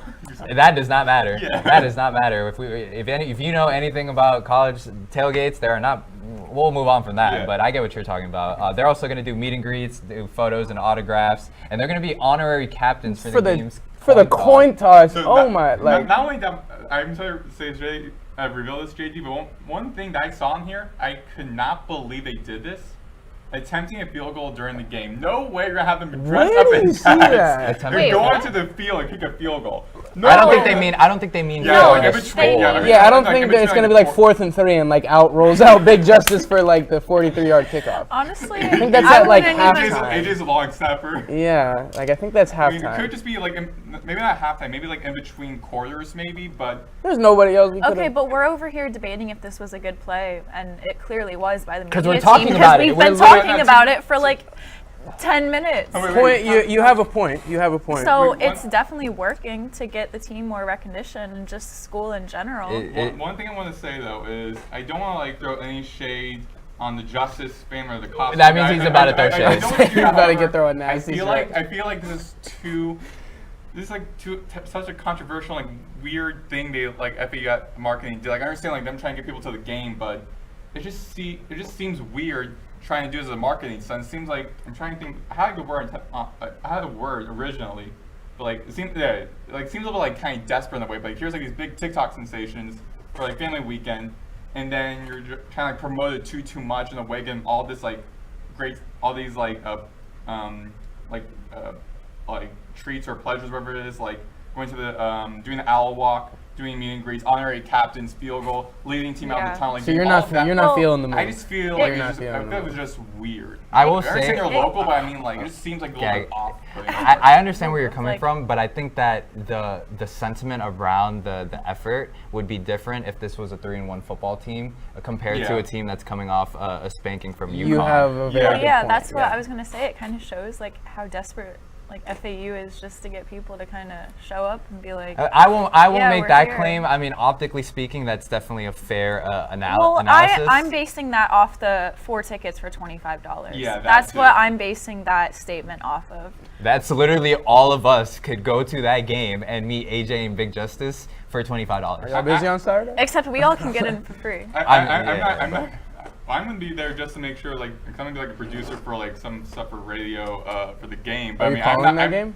That does not matter. Yeah. That does not matter. If you know anything about college tailgates, there are not. We'll move on from that. Yeah. But I get what you're talking about. They're also going to do meet and greets, do photos and autographs, and they're going to be honorary captains for the game's coin toss. So Oh not- my! Not only that, I'm sorry to say, reveal this, JD, but one thing that I saw in here, I could not believe they did this. Attempting a field goal during the game. No way you're gonna have them dressed Where up do in you see pads. that? They're Wait, going what? to the field and kick a field goal. No, I don't think they mean Yeah, for like the in between, score. Yeah, I don't Like, think in that it's between, gonna be like, 4th and 3 and out rolls out Big Justice for the 43-yard kickoff. Honestly, I think that's I at wouldn't even- halftime. AJ's a long snapper. Yeah, I think that's I mean, it halftime. could just be maybe not halftime, maybe in between quarters, maybe, but There's nobody else we could. Okay, but we're over here debating if this was a good play, and it clearly was by the media 'Cause we're team, talking about it. We've We're been literally talking about it for 10 minutes. Oh, wait, Point. You have a point. You have a point. So Wait, it's definitely working to get the team more recognition and just school in general. One thing I want to say though is I don't want to like throw any shade on the Justice family or the costume. That means he's about to throw I shade. don't wanna do You're that, about to however, get throwing nasty I feel like this is such a controversial, like weird thing they like FAU marketing did. Like I understand like them trying to get people to the game, but it just seems weird trying to do it as a marketing stunt. It seems like I'm trying to think. I had a word originally, but like it seems seems a little like kind of desperate in a way. But like, here's like these big TikTok sensations for like family weekend, and then you're kind of like promoted too much in a way, getting all this like all these like treats or pleasures, whatever it is, like going to the doing the owl walk, doing meet and greets, honorary captain's field goal, leading team out of the tunnel. Like, So you're all not of that. you're not feeling the move. I just feel You're like not I feel feeling the it was move. just weird. I will I understand say- they're local, but I mean like it just seems like a little bit off. I understand where you're coming Like- from, but I think that the sentiment around the effort would be different if this was a 3-1 football team compared to Yeah. a team that's coming off a spanking from UConn. You have a very Yeah. good Yeah, point. that's what yeah. I was gonna say. It kind of shows like how desperate like FAU is just to get people to kind of show up and be like. I won't Yeah, make we're that here. claim. I mean, optically speaking, that's definitely a fair Well, analysis. I'm basing that off the 4 tickets for $25. Yeah, that's too. what I'm basing that statement off of. That's literally all of us could go to that game and meet AJ and Big Justice for $25. Are y'all busy on Saturday? Except we all can get in for free. I'm gonna be there just to make sure, like, I'm gonna be like a producer for like some stuff for radio for the game. But Are I you mean, calling I'm not, that game?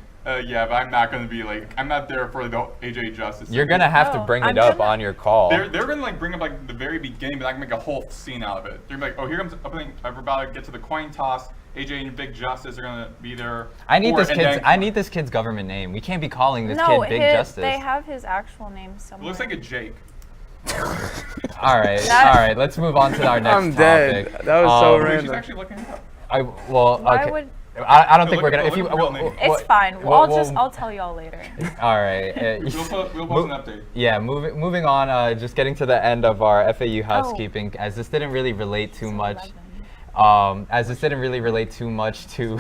Yeah, but I'm not gonna be like, I'm not there for the AJ Justice. You're gonna have to No, bring I'm it up gonna- on your call. They're gonna like bring up like the very beginning, but I can make a whole scene out of it. They're gonna be like, oh, here comes opening. We're about to get to the coin toss. AJ and Big Justice are gonna be there. I need for it, this and kid's. then- I need this kid's government name. We can't be calling this No, kid Big his, Justice. they have his actual name It somewhere. looks like a Jake. All right, That- all right. Let's move on to our next I'm topic. dead. That was so Wait, she's random. actually looking it up. Why okay. would- I don't think Look we're at- gonna. If you, look at the real name. It's fine. I'll tell y'all later. All right. We'll post an update. Yeah, moving on. Just getting to the end of our FAU housekeeping, as this didn't really relate too much. 11. As this didn't really relate too much to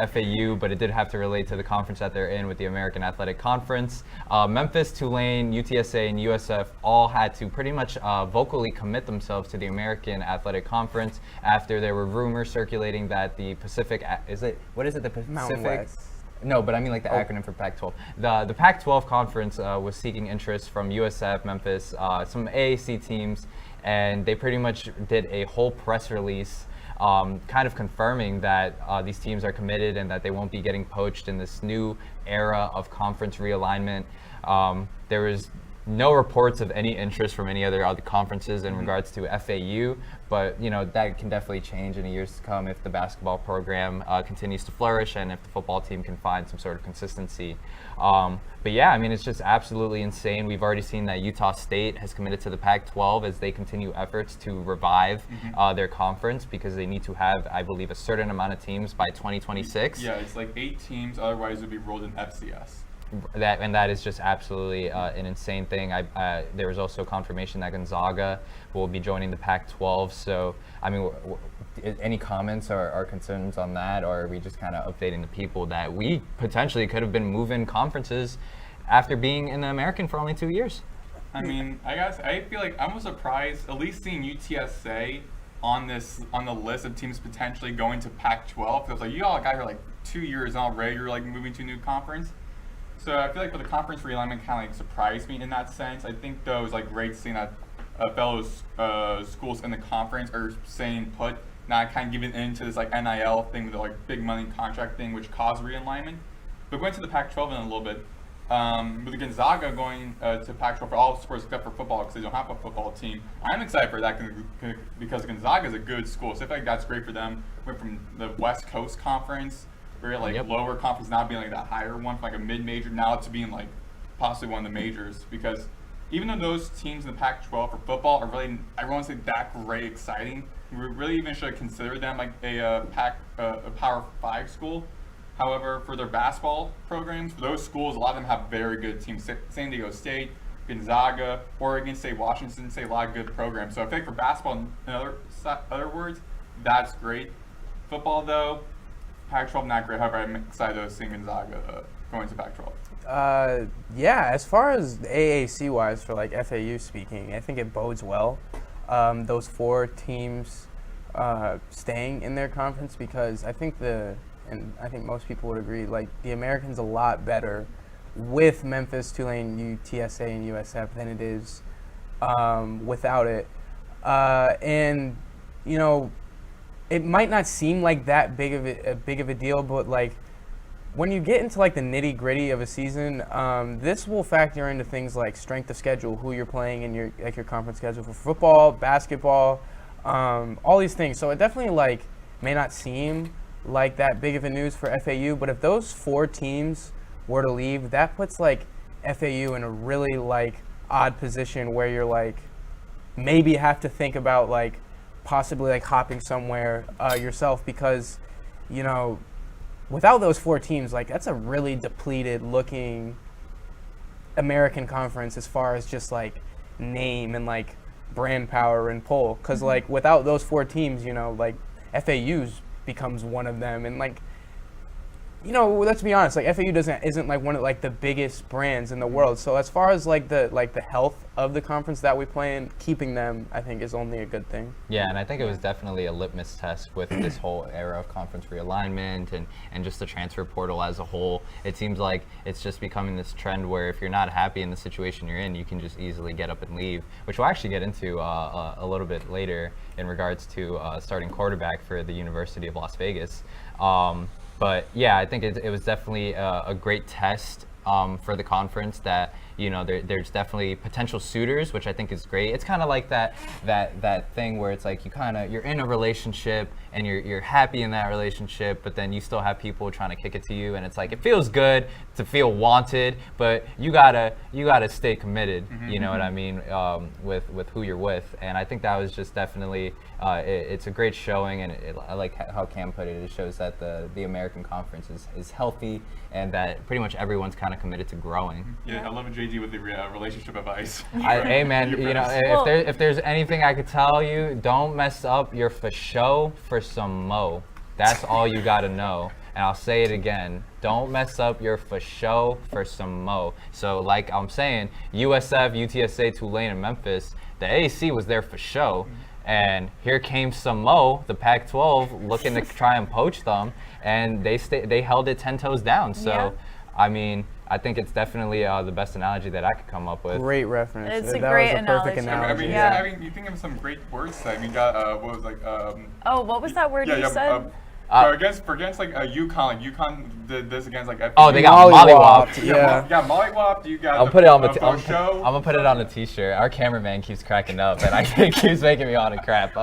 FAU, but it did have to relate to the conference that they're in with the American Athletic Conference. Memphis, Tulane, UTSA, and USF all had to pretty much vocally commit themselves to the American Athletic Conference after there were rumors circulating that the Pacific the Mountain Pacific? West. No, but I mean like the acronym for Pac-12. The Pac-12 conference was seeking interest from USF, Memphis, some AAC teams, and they pretty much did a whole press release kind of confirming that these teams are committed and that they won't be getting poached in this new era of conference realignment. There was no reports of any interest from any other conferences in regards to FAU, but you know that can definitely change in the years to come if the basketball program continues to flourish and if the football team can find some sort of consistency. But yeah, I mean, it's just absolutely insane. We've already seen that Utah State has committed to the Pac-12 as they continue efforts to revive their conference because they need to have, I believe, a certain amount of teams by 2026. Yeah, it's like 8 teams. Otherwise, it would be rolled in FCS. That is just absolutely an insane thing. There was also confirmation that Gonzaga will be joining the Pac-12. So, I mean, any comments or concerns on that, or are we just kind of updating the people that we potentially could have been moving conferences after being in the American for only 2 years? I mean, I feel like I'm surprised, at least seeing UTSA on the list of teams potentially going to Pac-12. Because like you all got here like 2 years already, you're like moving to a new conference. So I feel like for the conference realignment kind of like surprised me in that sense. I think though it was like great seeing that fellow schools in the conference are staying put, not kind of giving in to this like NIL thing with the like big money contract thing, which caused realignment. But going to the Pac-12 in a little bit, with the Gonzaga going to Pac-12 for all sports except for football because they don't have a football team. I'm excited for that because Gonzaga is a good school. So I feel like that's great for them. Went from the West Coast Conference, very like lower conference, now being like that higher one, from like a mid-major now to being like possibly one of the majors. Because even though those teams in the Pac-12 for football are really, I won't say that great exciting, we really even should consider them like a Power 5 school. However, for their basketball programs, for those schools, a lot of them have very good teams. San Diego State, Gonzaga, Oregon State, Washington State, a lot of good programs. So I think for basketball, in other words, that's great. Football, though, Pac-12 not great. However, I'm excited to see Gonzaga going to Pac-12. Yeah, as far as AAC wise for like FAU speaking, I think it bodes well. Those 4 teams staying in their conference, because I think and I think most people would agree, like the American's a lot better with Memphis, Tulane, UTSA, and USF than it is without it. And you know, it might not seem like that big of a deal, but like when you get into like the nitty gritty of a season, this will factor into things like strength of schedule, who you're playing in your conference schedule for football, basketball, all these things. So it definitely like may not seem like that big of a news for FAU, but if those 4 teams were to leave, that puts like FAU in a really like odd position where you're like maybe have to think about like possibly like hopping somewhere yourself, because you know, without those 4 teams, like that's a really depleted looking American conference as far as just like name and like brand power and pull. Because like without those 4 teams, you know, like FAU's becomes one of them, and like, you know, let's be honest, like FAU isn't like one of like the biggest brands in the world. So as far as like the health of the conference that we play in, keeping them, I think, is only a good thing. Yeah, and I think it was definitely a litmus test with this whole era of conference realignment and just the transfer portal as a whole. It seems like it's just becoming this trend where if you're not happy in the situation you're in, you can just easily get up and leave, which we'll actually get into a little bit later in regards to starting quarterback for the University of Las Vegas. But yeah, I think it was definitely a great test for the conference that, you know, there's definitely potential suitors, which I think is great. It's kind of like that thing where it's like you're in a relationship and you're happy in that relationship, but then you still have people trying to kick it to you, and it's like it feels good to feel wanted, but you gotta stay committed. You know what I mean, with who you're with, and I think that was just definitely it's a great showing, and I like how Cam put it. It shows that the American Conference is healthy and that pretty much everyone's kind of committed to growing. Yeah, I love JD with the relationship advice. Hey man, you know, if there's anything I could tell you, don't mess up your for show for some mo. That's all you gotta know. And I'll say it again, don't mess up your for show for some mo. So like I'm saying, USF, UTSA, Tulane, and Memphis, the AAC was there for show. And here came some mo, the Pac-12, looking to try and poach them, and they held it 10 toes down. So, yeah. I mean, I think it's definitely the best analogy that I could come up with. Great reference. It's a that great was a perfect analogy. I mean, you think of some great words. I mean, got what was like. What was that word you said? For against like UConn did this against like FAU. Oh, they got mollywopped. Yeah, you got mollywopped. You got. I'll put it on the I'm gonna put it on the t-shirt. Our cameraman keeps cracking up, and he keeps making me want to crack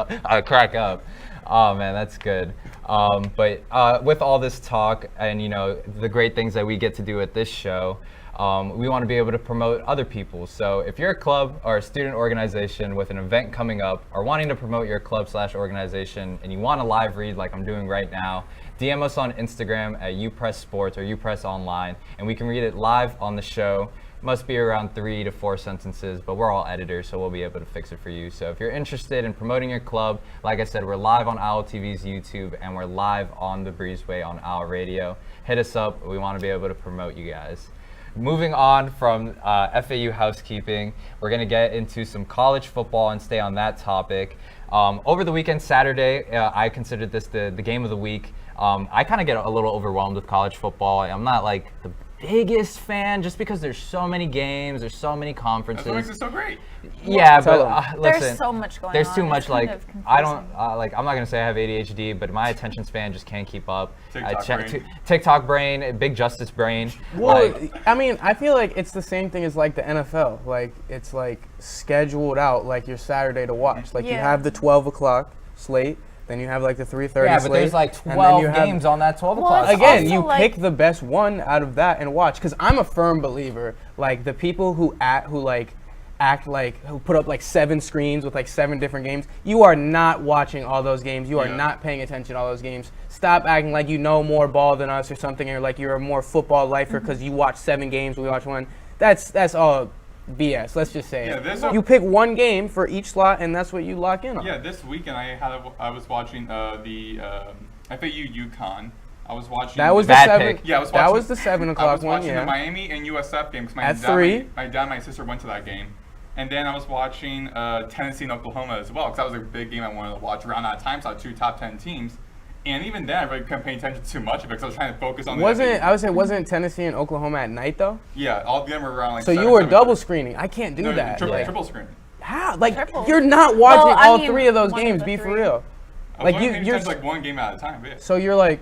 up. Oh man, that's good. But with all this talk and, you know, the great things that we get to do at this show, we want to be able to promote other people. So if you're a club or a student organization with an event coming up or wanting to promote your club/organization and you want a live read like I'm doing right now, DM us on Instagram at UPress Sports or UPress Online, and we can read it live on the show. Must be around 3 to 4 sentences, but we're all editors, so we'll be able to fix it for you. So if you're interested in promoting your club, like I said, we're live on OwlTV's YouTube, and we're live on the Breezeway on Owl Radio. Hit us up. We want to be able to promote you guys. Moving on from FAU housekeeping, we're going to get into some college football and stay on that topic. Over the weekend, Saturday, I considered this the game of the week. I kind of get a little overwhelmed with college football. I'm not like the biggest fan just because there's so many games, there's so many conferences. That's what makes it so great. Yeah, but listen, there's so much going on. There's too much. It's like kind of I don't like. I'm not gonna say I have ADHD, but my attention span just can't keep up. TikTok brain, big justice brain. Well, I mean, I feel like it's the same thing as like the NFL. Like it's like scheduled out like your Saturday to watch. Like you have the 12 o'clock slate. Then you have like the 3:30 slate. Yeah, but there's like 12 games on that 12 o'clock. Again, you pick the best one out of that and watch. Because I'm a firm believer, like the people who put up like 7 screens with like 7 different games. You are not watching all those games. You are not paying attention to all those games. Stop acting like you know more ball than us or something, or like you're a more football lifer because you watch 7 games, we watch 1. That's all BS. Let's just say it. You pick one game for each slot, and that's what you lock in on. Yeah, this weekend I was watching the FAU UConn. I was watching. That was the Bad 7. pick. Yeah, I was That watching- was the 7 I o'clock was one. watching Yeah. the Miami and USF game because At 3. my dad and my sister went to that game. And then I was watching Tennessee and Oklahoma as well because that was a big game I wanted to watch around that time. So I had 2 top 10 teams. And even then, I really couldn't pay attention to too much of it because I was trying to focus on Wasn't Tennessee and Oklahoma at night though? Yeah, all of them were around like So 7, you were 7:30. double screening. I can't do No, that. triple, Like, triple screen. how? Like Triple. you're not watching Well, I all mean, 3 of those one of games. the Be for 3. real. I was Like only you, paying you're. attention to like one game at a time. Yeah. So you're like,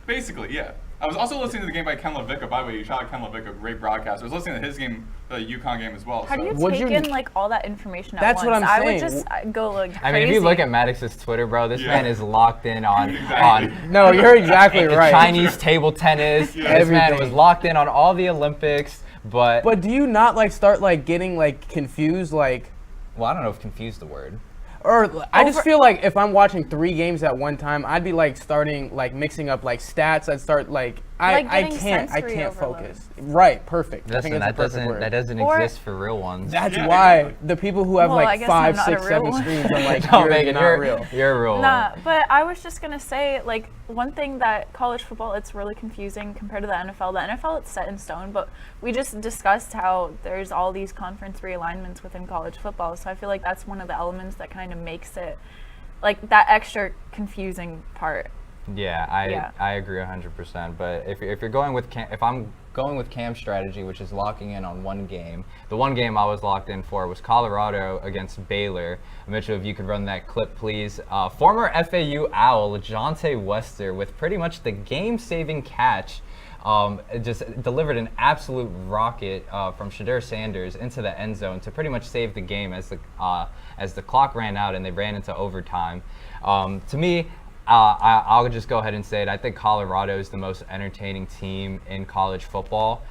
Basically, yeah. I was also listening to the game by Ken LaVicka. By the way, shout out Ken LaVicka, great broadcaster. I was listening to his game, the UConn game as well. How do you Would take you- in like all that information at That's once? what I'm I saying. would just go like crazy. I mean, if you look at Maddox's Twitter, bro, this Yeah. man is locked in on Exactly. no, you're exactly right. Chinese table tennis. Yeah. This man Everything. was locked in on all the Olympics, but But do you not like start like getting like confused like? well, I don't know if confused the word. Or I just Over- feel like if I'm watching 3 games at one time, I'd be like starting like mixing up like stats. I'd start like I getting can't sensory overload. focus. Right, perfect. I think Listen, that's that a perfect word. doesn't Or- exist for real ones. That's Yeah, why exactly. the people who have Well, I like guess 5, I'm not 6, a 7 real one. screens, I'm like, No, you're Megan, not you're real. you're a real one. Nah, but I was just gonna say, like, one thing that college football, it's really confusing compared to the NFL. The NFL, it's set in stone, but we just discussed how there's all these conference realignments within college football. So I feel like that's one of the elements that kind of makes it, like, that extra confusing part. Yeah, I agree 100%. But if you're going with if I'm going with Cam's strategy, which is locking in on one game, the one game I was locked in for was Colorado against Baylor. Mitchell, if you could run that clip, please. Former FAU Owl LeJontay Wester with pretty much the game-saving catch. Just delivered an absolute rocket from Shadur Sanders into the end zone to pretty much save the game as the clock ran out and they ran into overtime. To me, I'll just go ahead and say it. I think Colorado is the most entertaining team in college football.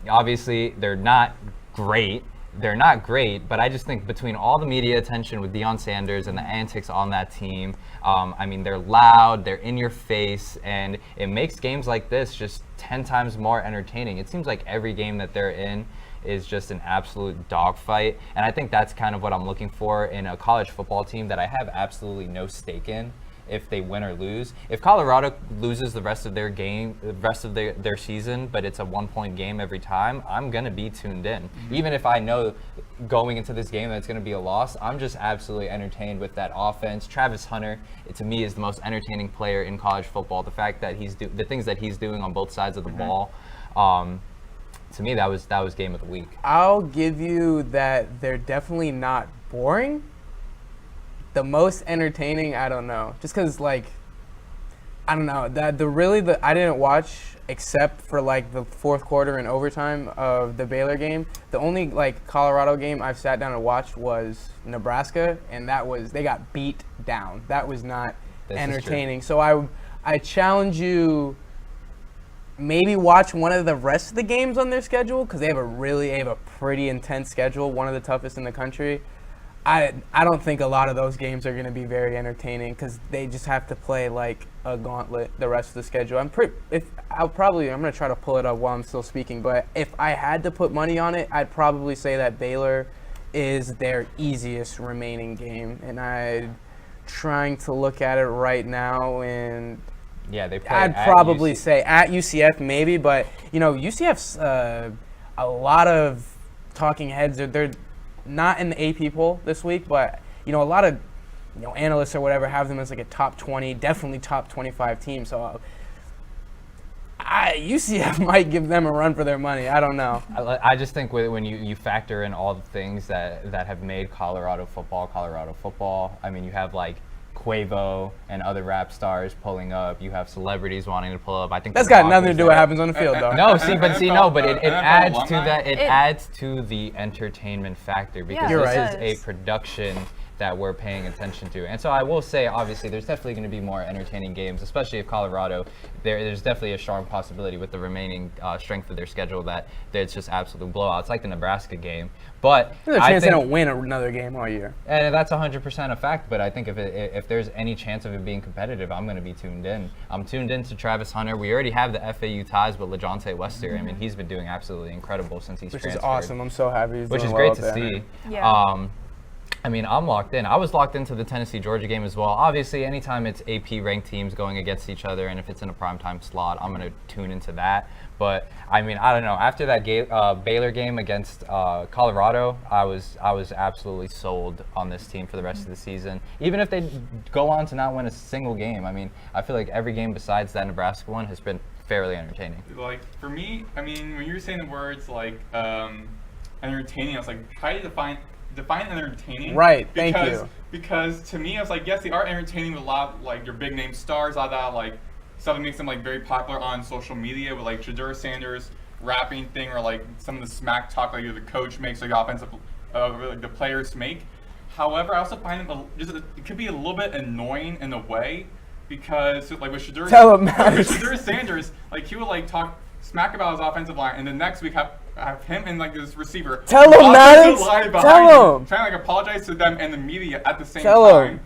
Obviously, they're not great. But I just think between all the media attention with Deion Sanders and the antics on that team, I mean, they're loud, they're in your face, and it makes games like this just 10 times more entertaining. It seems like every game that they're in is just an absolute dogfight, and I think that's kind of what I'm looking for in a college football team that I have absolutely no stake in if they win or lose. If Colorado loses the rest of their game, the rest of their season, but it's a 1-point game every time, I'm gonna be tuned in. Mm-hmm. Even if I know going into this game that it's gonna be a loss, I'm just absolutely entertained with that offense. Travis Hunter, to me, is the most entertaining player in college football. The fact that the things that he's doing on both sides of the ball, to me, that was game of the week. I'll give you that they're definitely not boring. The most entertaining, I don't know. Just because, like, I don't know. I didn't watch except for, like, the fourth quarter and overtime of the Baylor game. The only, like, Colorado game I've sat down and watched was Nebraska, and they got beat down. That was not entertaining. So I challenge you, maybe watch one of the rest of the games on their schedule because they have a pretty intense schedule, one of the toughest in the country. I don't think a lot of those games are going to be very entertaining because they just have to play like a gauntlet the rest of the schedule. I'm going to try to pull it up while I'm still speaking, but if I had to put money on it, I'd probably say that Baylor is their easiest remaining game, and I'm trying to look at it right now, and Yeah, they play I'd at probably UC. say at UCF maybe, but UCF's a lot of talking heads. They're not in the AP poll this week, but a lot of analysts or whatever have them as like a top 20, definitely top 25 team. So UCF might give them a run for their money. I don't know. I just think when you factor in all the things that have made Colorado football, I mean, you have like Quavo and other rap stars pulling up. You have celebrities wanting to pull up. I think That's the got Rock nothing to was do there. with what happens on the field, though. No, but it NFL adds to alumni? that. It It- adds to the entertainment factor because Yeah, You're this right. is a production that we're paying attention to. And so I will say, obviously, there's definitely going to be more entertaining games, especially if Colorado, there's definitely a strong possibility with the remaining strength of their schedule that it's just absolute blowouts, like the Nebraska game. But There's a I chance they think, don't win another game all year. and that's 100% a fact, but I think if there's any chance of it being competitive, I'm going to be tuned in. I'm tuned in to Travis Hunter. We already have the FAU ties with LeJontay Wester. I mean, he's been doing absolutely incredible since he's Which transferred. is awesome. I'm so happy he's Which doing is well great up to there. see. Yeah. I mean, I'm locked in. I was locked into the Tennessee-Georgia game as well. Obviously, anytime it's AP-ranked teams going against each other, and if it's in a primetime slot, I'm going to tune into that. But, I mean, I don't know. After that Baylor game against Colorado, I was absolutely sold on this team for the rest of the season. Even if they go on to not win a single game, I mean, I feel like every game besides that Nebraska one has been fairly entertaining. Like, for me, I mean, when you were saying the words, like, entertaining, I was like, how do you define entertaining? Right, thank you. Because to me, I was like, yes, they are entertaining with a lot of, like, your big name stars, a lot of that, like, stuff that makes them, like, very popular on social media with, like, Shedeur Sanders' rapping thing, or, like, some of the smack talk, like, the coach makes, like, offensive, like, the players make. However, I also find them it could be a little bit annoying in a way, because, like, with Shedeur Sanders, like, he would, like, talk smack about his offensive line, and the next week have him and, like, this receiver tell him, Maddox, tell him, trying to, like, apologize to them and the media at the same tell time. Him.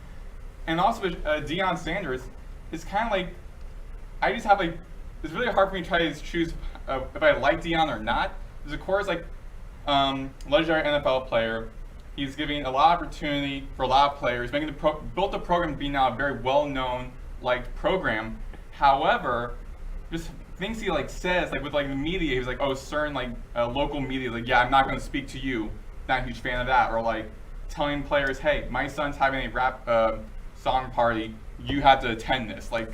And also with Deion Sanders, it's kind of like, I just have, like, it's really hard for me to try to choose if I like Deion or not. Because, of course, like, legendary NFL player, he's giving a lot of opportunity for a lot of players, making built the program to be now a very well-known, like, program. However, just things he, like, says, like, with, like, the media, he's like, oh, certain, like, local media, like, yeah, I'm not going to speak to you. Not a huge fan of that. Or, like, telling players, hey, my son's having a rap song party, you have to attend this. Like,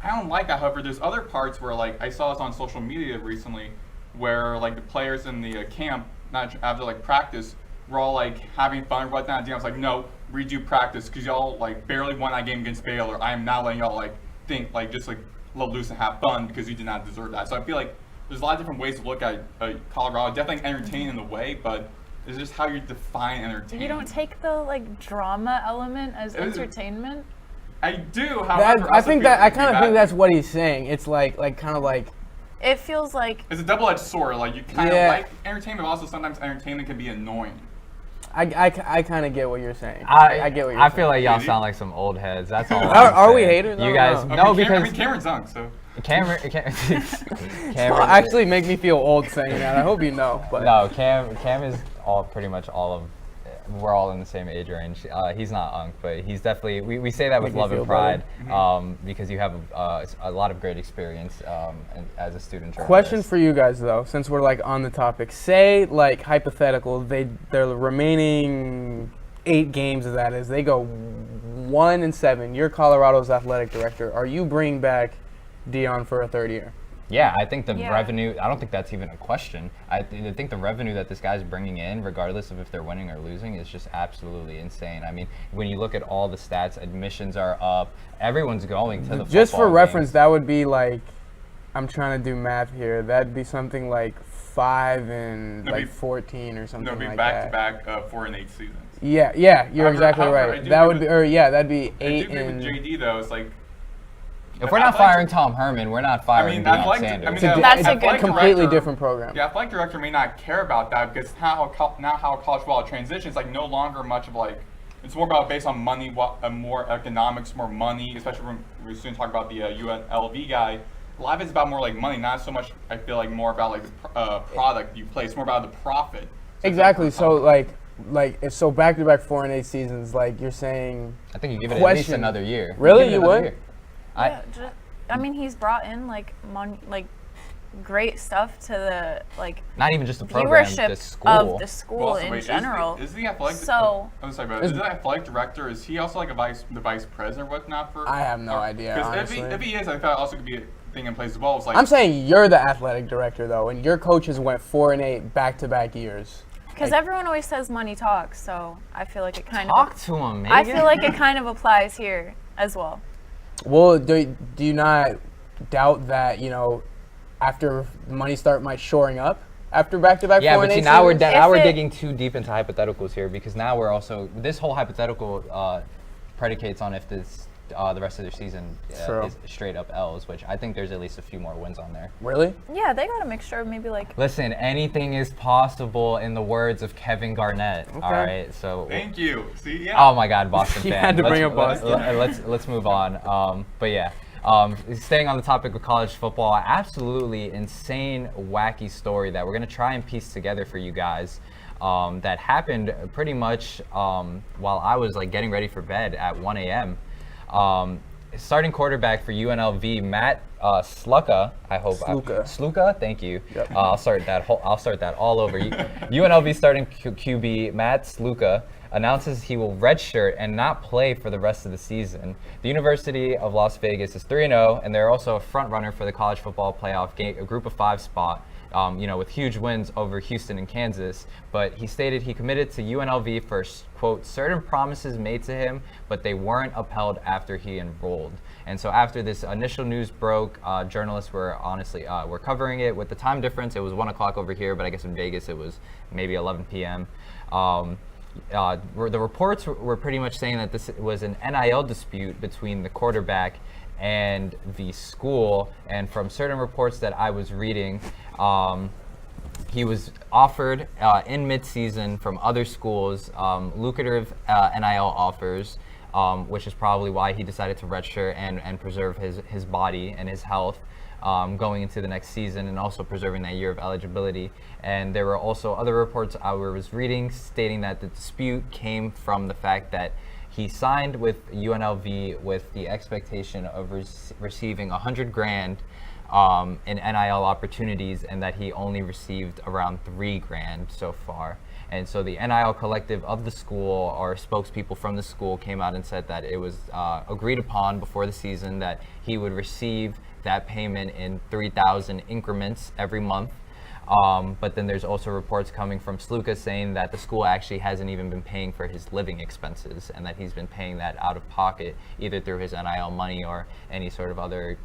I don't like that. However, there's other parts where, like, I saw this on social media recently, where, like, the players in the camp, not after, like, practice, were all, like, having fun and whatnot. And I was like, no, redo practice, because y'all, like, barely won that game against Baylor. I am not letting y'all, like, think, like, just, like, let loose and have fun, because you did not deserve that. So I feel like there's a lot of different ways to look at Colorado. Definitely entertaining in a way, but it's just how you define entertainment. You don't take the, like, drama element as entertainment? I do, however, I kind of think that's what he's saying. It's like kind of like. It feels like it's a double-edged sword. Like, you kind of like entertainment, but also sometimes entertainment can be annoying. I kind of get what you're saying. I get what you're saying. I feel like y'all sound like some old heads. That's all. Are we haters? You guys, because Cameron's young, so. Cameron actually make me feel old saying that. I hope you know. But no, Cam is pretty much all of. We're all in the same age range. He's not Unk, but he's definitely. We say that with love and pride, because you have a lot of great experience as a student journalist. Question for you guys though, since we're like on the topic. Say, like, hypothetical, their remaining 8 games of that is they go 1-7. You're Colorado's athletic director. Are you bringing back Deion for a 3rd year? Yeah, I think the revenue, I don't think that's even a question. I think the revenue that this guy's bringing in, regardless of if they're winning or losing, is just absolutely insane. I mean, when you look at all the stats, admissions are up. Everyone's going to the Just for reference, games. that would be like, I'm trying to do math here. That'd be something like 5 and 14 or something like that. Back-to-back 4-8 seasons. Yeah, you're exactly right. That would be, that'd be 8 I do agree and. with JD though. It's like, if we're not firing Tom Herman, we're not firing Deion Sanders. That's a good completely different program. The athletic director may not care about that, because now how college football transitions, like, no longer much of, like, it's more about based on money, more economics, more money, especially when we soon talk about the UNLV guy. A lot of it's about more like money, not so much, I feel like, more about like the product you play. It's more about the profit. So exactly. So like so back-to-back 4-8 seasons, like you're saying. I think you give it at least another year. Really, you would? Yeah, I mean, he's brought in like great stuff to the not even just the program, viewership the school. of the school in general. Is the athletic? So I'm sorry, but is the athletic director? Is he also like the vice president or whatnot for? I have no idea. Because if he is, I thought also could be a thing in place as well. It's like, I'm saying you're the athletic director though, and your coaches went 4-8 back-to-back years. Because everyone always says money talks, so I feel like it kind Talk to him, Megan. I feel like it kind of applies here as well. Well, do you not doubt that, after money might shoring up after back-to-back 4-8 but see, seasons? now we're digging too deep into hypotheticals here, because now we're also, this whole hypothetical predicates on if this the rest of their season is straight up L's, which I think there's at least a few more wins on there. Really? Yeah, they got a mixture of maybe like. Listen, anything is possible in the words of Kevin Garnett. Okay. All right, so. Thank you. See, yeah. Oh my God, Boston You fan. had to bring up Boston. Let's move on. But yeah. Staying on the topic of college football, absolutely insane, wacky story that we're going to try and piece together for you guys. that happened pretty much while I was like getting ready for bed at 1 a.m. Starting quarterback for UNLV, Matt Sluka. I hope Sluka. Thank you. Yep. I'll start that all over. UNLV starting QB Matt Sluka announces he will redshirt and not play for the rest of the season. The University of Las Vegas is 3-0, and they're also a front runner for the college football playoff game, a group of 5 spot. With huge wins over Houston and Kansas. But he stated he committed to UNLV for, quote, certain promises made to him, but they weren't upheld after he enrolled. And so after this initial news broke, journalists were were covering it. With the time difference, it was 1 o'clock over here, but I guess in Vegas it was maybe 11 p.m. The reports were pretty much saying that this was an NIL dispute between the quarterback and the school, and from certain reports that I was reading, he was offered in mid-season from other schools lucrative NIL offers, which is probably why he decided to redshirt and preserve his body and his health going into the next season, and also preserving that year of eligibility. And there were also other reports I was reading stating that the dispute came from the fact that he signed with UNLV with the expectation of receiving $100,000 in NIL opportunities, and that he only received around $3,000 so far. And so the NIL collective of the school, or spokespeople from the school, came out and said that it was agreed upon before the season that he would receive that payment in 3,000 increments every month. But then there's also reports coming from Sluka saying that the school actually hasn't even been paying for his living expenses, and that he's been paying that out of pocket, either through his NIL money or any sort of other,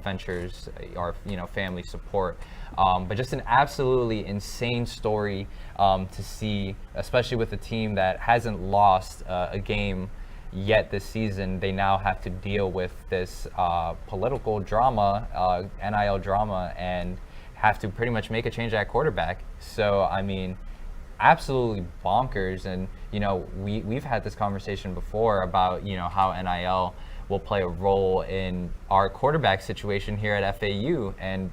ventures or, family support. But just an absolutely insane story to see, especially with a team that hasn't lost a game yet this season. They now have to deal with this political drama, NIL drama, and have to pretty much make a change at quarterback. So, I mean, absolutely bonkers. And, we've had this conversation before about, how NIL will play a role in our quarterback situation here at FAU. And,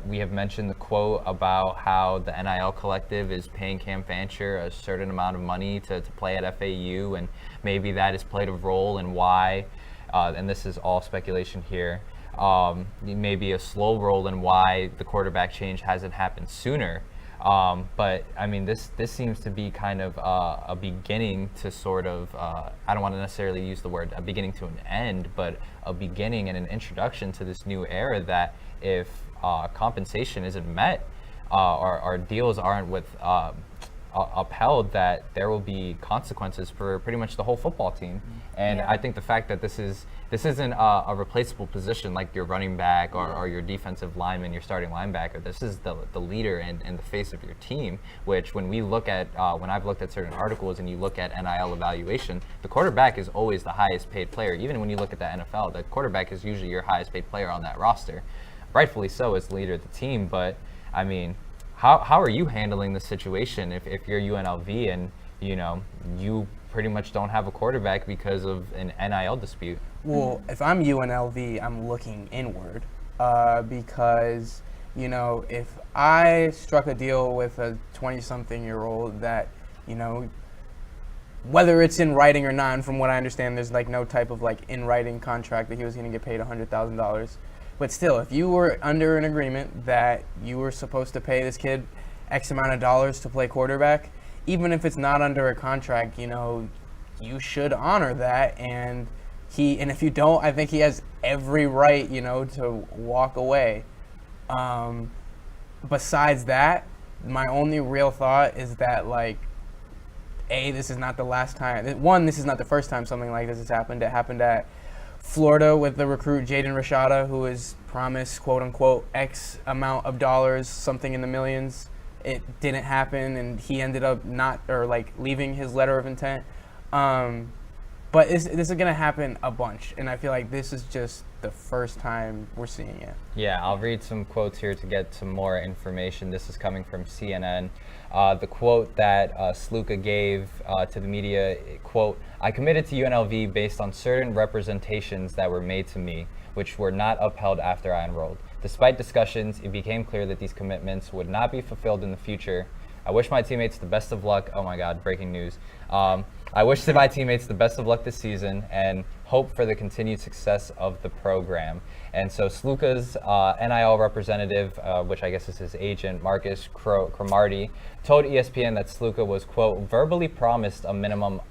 we have mentioned the quote about how the NIL collective is paying Cam Fancher a certain amount of money to play at FAU, and maybe that has played a role in why, and this is all speculation here, maybe a slow roll in why the quarterback change hasn't happened sooner. But I mean, this seems to be kind of a beginning to sort of, I don't want to necessarily use the word a beginning to an end, but a beginning and an introduction to this new era that if compensation isn't met or deals aren't upheld, that there will be consequences for pretty much the whole football team. And I think the fact that this isn't a replaceable position like your running back or your defensive lineman, your starting linebacker. This is the leader and the face of your team, which when we look at, when I've looked at certain articles and you look at NIL evaluation, the quarterback is always the highest paid player. Even when you look at the NFL, the quarterback is usually your highest paid player on that roster. Rightfully so as the leader of the team, but I mean, how are you handling the situation if you're UNLV and you pretty much don't have a quarterback because of an NIL dispute? Well, if I'm UNLV, I'm looking inward because, if I struck a deal with a 20-something-year-old that, whether it's in writing or not, and from what I understand, there's no type of in writing contract that he was going to get paid $100,000. But still, if you were under an agreement that you were supposed to pay this kid X amount of dollars to play quarterback, even if it's not under a contract, you should honor that. And if you don't, I think he has every right, to walk away. Besides that, my only real thought is that, this is not the last time. One, this is not the first time something like this has happened. It happened at Florida with the recruit Jaden Rashada, who was promised, quote unquote, X amount of dollars, something in the millions. It didn't happen, and he ended up leaving his letter of intent. But this is going to happen a bunch, and I feel like this is just the first time we're seeing it. Yeah, I'll read some quotes here to get some more information. This is coming from CNN. The quote that Sluka gave to the media, quote, "I committed to UNLV based on certain representations that were made to me, which were not upheld after I enrolled. Despite discussions, it became clear that these commitments would not be fulfilled in the future. I wish my teammates the best of luck. Oh my God, breaking news. I wish my teammates the best of luck this season and hope for the continued success of the program. And so Sluka's NIL representative, which I guess is his agent, Marcus Cromartie, told ESPN that Sluka was, quote, verbally promised a minimum,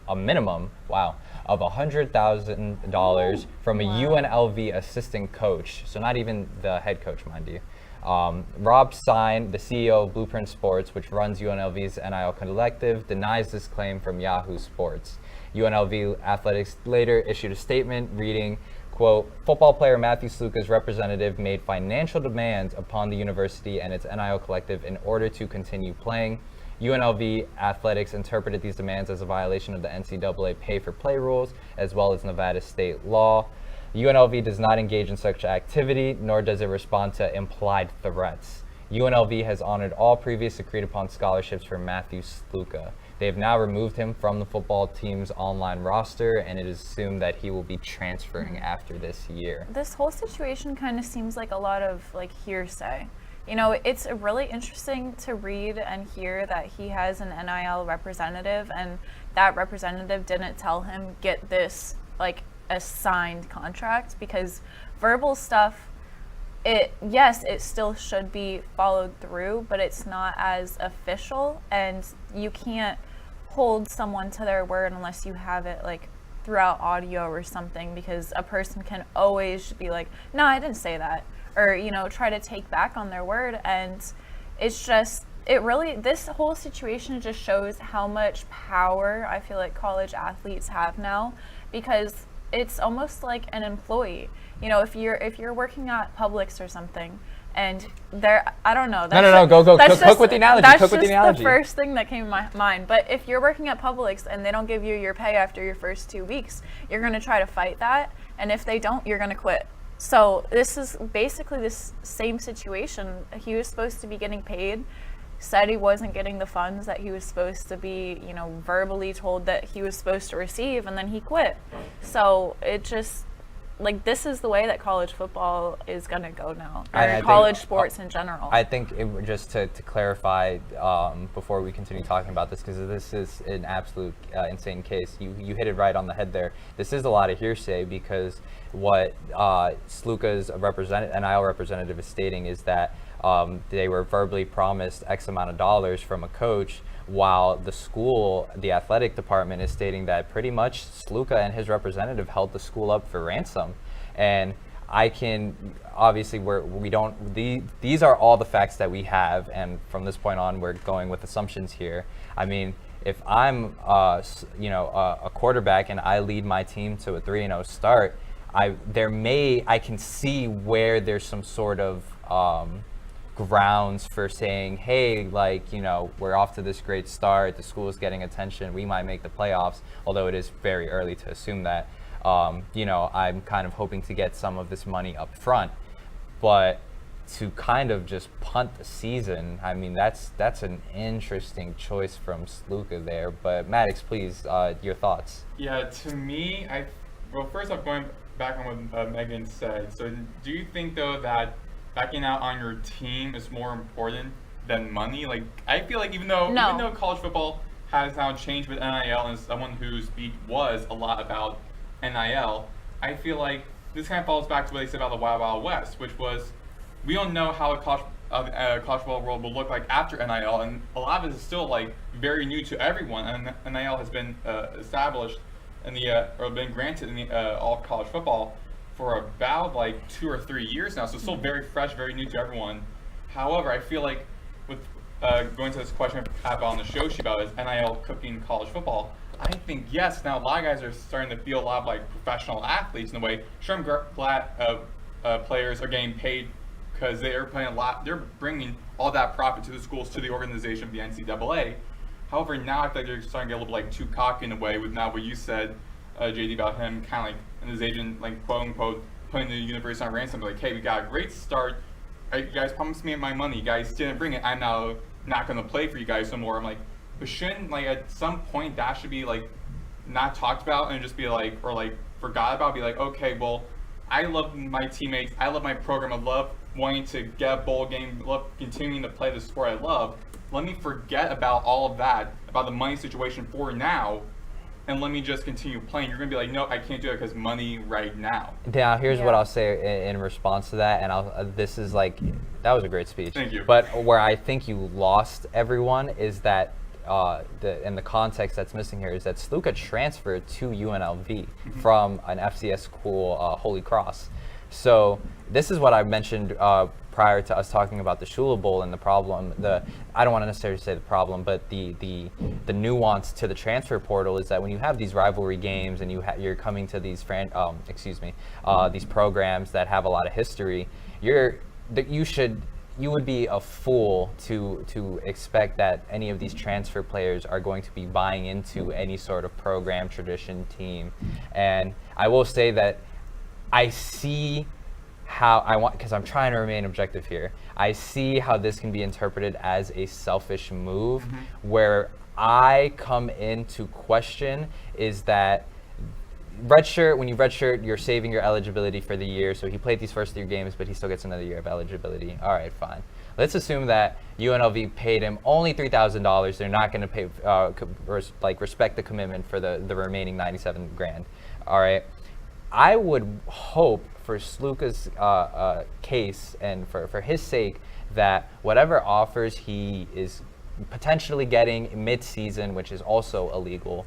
wow, of $100,000 from a UNLV assistant coach. So not even the head coach, mind you. Rob Stein, the CEO of Blueprint Sports, which runs UNLV's NIL collective, denies this claim from Yahoo Sports. UNLV Athletics later issued a statement reading, quote, football player Matthew Sluka's representative made financial demands upon the university and its NIL collective in order to continue playing. UNLV Athletics interpreted these demands as a violation of the NCAA pay-for-play rules, as well as Nevada state law. UNLV does not engage in such activity, nor does it respond to implied threats. UNLV has honored all previous agreed-upon scholarships for Matthew Sluka. They have now removed him from the football team's online roster, and it is assumed that he will be transferring after this year. This whole situation kind of seems like a lot of hearsay. You know, it's really interesting to read and hear that he has an NIL representative, and that representative didn't tell him get this a signed contract, because verbal stuff, it still should be followed through, but it's not as official, and you can't hold someone to their word unless you have it throughout audio or something, because a person can always be like, no, I didn't say that, or try to take back on their word. And it's just, this whole situation just shows how much power I feel like college athletes have now, because it's almost like an employee. If you're working at Publix or something, and I don't know. No, go. Cook with the analogy. That's just the first thing that came to my mind. But if you're working at Publix and they don't give you your pay after your first 2 weeks, you're going to try to fight that. And if they don't, you're going to quit. So this is basically this same situation. He was supposed to be getting paid, said he wasn't getting the funds that he was supposed to be, verbally told that he was supposed to receive, and then he quit. So it just, this is the way that college football is going to go now, or college sports in general. I think just to clarify before we continue talking about this, because this is an absolute insane case. You hit it right on the head there. This is a lot of hearsay, because what Sluka's NIL representative is stating is that they were verbally promised X amount of dollars from a coach, while the school, the athletic department, is stating that pretty much Sluka and his representative held the school up for ransom. And I can, obviously, these are all the facts that we have, and from this point on, we're going with assumptions here. I mean, if I'm, a quarterback and I lead my team to a 3-0 start, I can see where there's some sort of grounds for saying, hey, we're off to this great start, the school is getting attention, we might make the playoffs, although it is very early to assume that. I'm kind of hoping to get some of this money up front, but to kind of just punt the season, I mean, that's an interesting choice from Sluka there. But Maddox, please, your thoughts. Yeah, to me, first off, going back on what Megan said, so do you think, though, that backing out on your team is more important than money? I feel like even though college football has now changed with NIL, and someone whose beat was a lot about NIL, I feel like this kind of falls back to what they said about the Wild Wild West, which was, we don't know how a college football world will look like after NIL, and a lot of it is still very new to everyone, and NIL has been established in or been granted in all of college football for about 2 or 3 years now, so it's still very fresh, very new to everyone. However, I feel like with going to this question I have on the show sheet about is NIL cooking college football, I think yes, now a lot of guys are starting to feel a lot of professional athletes in a way. Sure, I'm glad players are getting paid because they are playing a lot, they're bringing all that profit to the schools, to the organization of the NCAA. However, now I think they're starting to get a little too cocky in a way with now what you said, JD, about him kind of and his agent, quote unquote, putting the university on ransom, hey, we got a great start. You guys promised me my money. You guys didn't bring it. I'm now not going to play for you guys no more. I'm but shouldn't, at some point, that should be, not talked about and just be, or forgot about? Be okay, well, I love my teammates. I love my program. I love wanting to get a bowl game. I love continuing to play the sport I love. let me forget about all of that, about the money situation for now, and let me just continue playing. You're going to be like, no, I can't do it because money right now. Now, here's what Yeah. I'll say in response to that, and this is like, that was a great speech. Thank you. But where I think you lost everyone is that the context that's missing here is that Sluka transferred to UNLV from an FCS school, Holy Cross. So this is what I mentioned prior to us talking about the Shula Bowl and the problem. I don't want to necessarily say the problem, but the nuance to the transfer portal is that when you have these rivalry games and you're coming to these these programs that have a lot of history, you would be a fool to expect that any of these transfer players are going to be buying into any sort of program, tradition, team. And I will say that I see how because I'm trying to remain objective here, I see how this can be interpreted as a selfish move. Where I come into question is that when you redshirt, you're saving your eligibility for the year. So he played these first 3 games, but he still gets another year of eligibility. All right, fine. Let's assume that UNLV paid him only $3,000. They're not going to pay respect the commitment for the remaining $97,000. All right. I would hope for Sluka's case and for his sake that whatever offers he is potentially getting mid-season, which is also illegal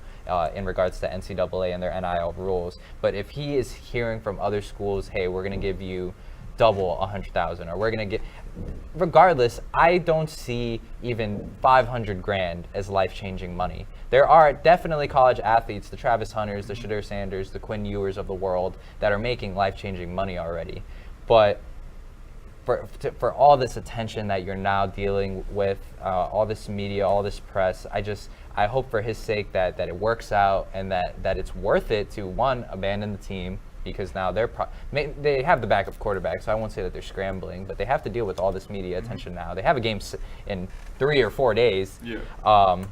in regards to NCAA and their NIL rules, but if he is hearing from other schools, hey, we're going to give you double $100,000, or we're going to get, regardless, I don't see even $500,000 as life-changing money. There are definitely college athletes, the Travis Hunters, the Shadur Sanders, the Quinn Ewers of the world, that are making life-changing money already. But for all this attention that you're now dealing with, all this media, all this press, I hope for his sake that it works out and that it's worth it to, one, abandon the team, because now they have the backup quarterback, so I won't say that they're scrambling, but they have to deal with all this media attention now. They have a game in 3 or 4 days. Yeah.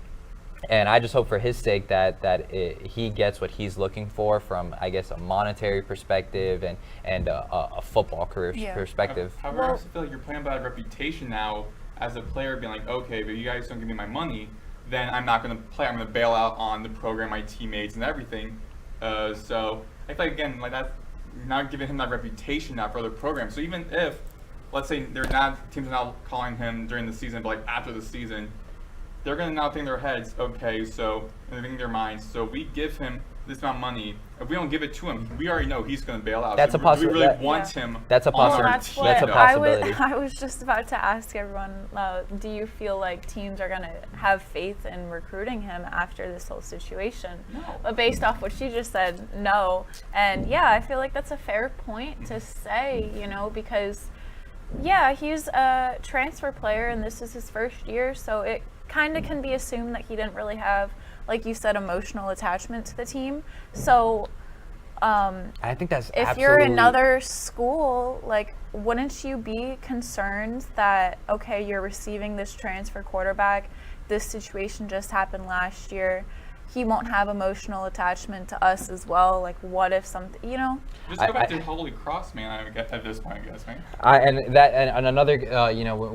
And I just hope for his sake that he gets what he's looking for from, I guess, a monetary perspective and a football career perspective. However, I also feel like you're playing about a reputation now as a player, being like, okay, but you guys don't give me my money, then I'm not going to play. I'm going to bail out on the program, my teammates, and everything. So I feel like, again, like that, you're not giving him that reputation now for other programs. So even if, let's say, teams are now calling him during the season, but like after the season, they're going to now think in their heads, okay, so, and they're in their minds, so we give him this amount of money. If we don't give it to him, we already know he's going to bail out. That's so a possibility. We really want him. That's a on our possibility. team. That's a possibility. I was just about to ask everyone, do you feel like teams are going to have faith in recruiting him after this whole situation? No. But based off what you just said, no. And yeah, I feel like that's a fair point to say, because yeah, he's a transfer player and this is his first year, so it kind of can be assumed that he didn't really have, like you said, emotional attachment to the team. So I think that's if you're another school, like, wouldn't you be concerned that, okay, you're receiving this transfer quarterback, this situation just happened last year, he won't have emotional attachment to us as well, like, what if something, Just go back to Holy Cross, man, at this point, I guess, man. And another,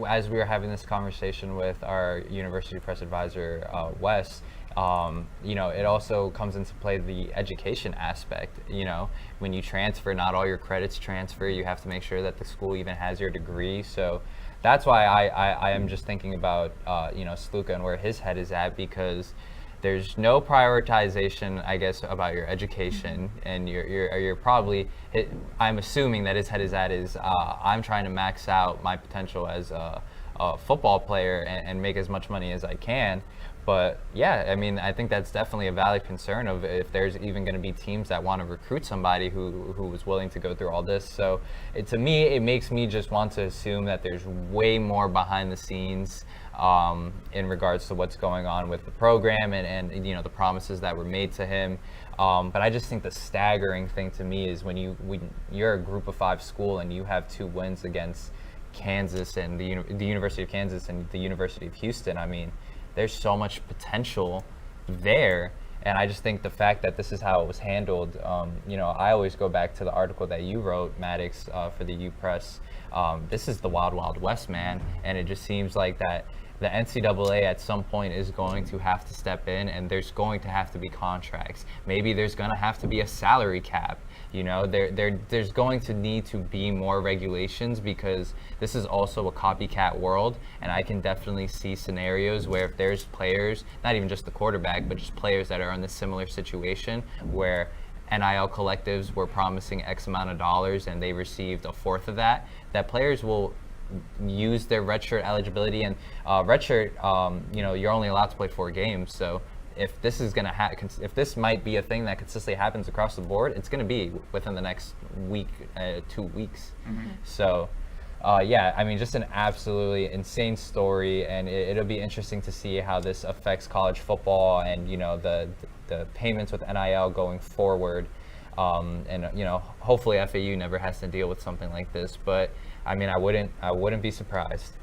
as we were having this conversation with our university press advisor, Wes, it also comes into play the education aspect. When you transfer, not all your credits transfer. You have to make sure that the school even has your degree. So that's why I am just thinking about, Sluka and where his head is at, because there's no prioritization, I guess, about your education, and you're probably, I'm assuming that his head is at I'm trying to max out my potential as a football player and make as much money as I can. But yeah, I mean, I think that's definitely a valid concern of if there's even going to be teams that want to recruit somebody who was willing to go through all this. So to me, it makes me just want to assume that there's way more behind the scenes in regards to what's going on with the program and the promises that were made to him. But I just think the staggering thing to me is when you're a Group of 5 school and you have 2 wins against Kansas and the University of Kansas and the University of Houston. I mean, there's so much potential there. And I just think the fact that this is how it was handled, I always go back to the article that you wrote, Maddox, for the UPress. This is the Wild Wild West, man. And it just seems like that the NCAA at some point is going to have to step in, and there's going to have to be contracts. Maybe there's going to have to be a salary cap. You know, there's going to need to be more regulations, because this is also a copycat world, and I can definitely see scenarios where if there's players, not even just the quarterback, but just players that are in a similar situation where NIL collectives were promising X amount of dollars and they received a fourth of that, that players will use their redshirt eligibility. And redshirt, you know, you're only allowed to play 4 games, so if this is going to if this might be a thing that consistently happens across the board, it's going to be within the next week, 2 weeks. So yeah, I mean, just an absolutely insane story, and it'll be interesting to see how this affects college football and, you know, the payments with NIL going forward. And, you know, hopefully FAU never has to deal with something like this, but I mean, I wouldn't be surprised.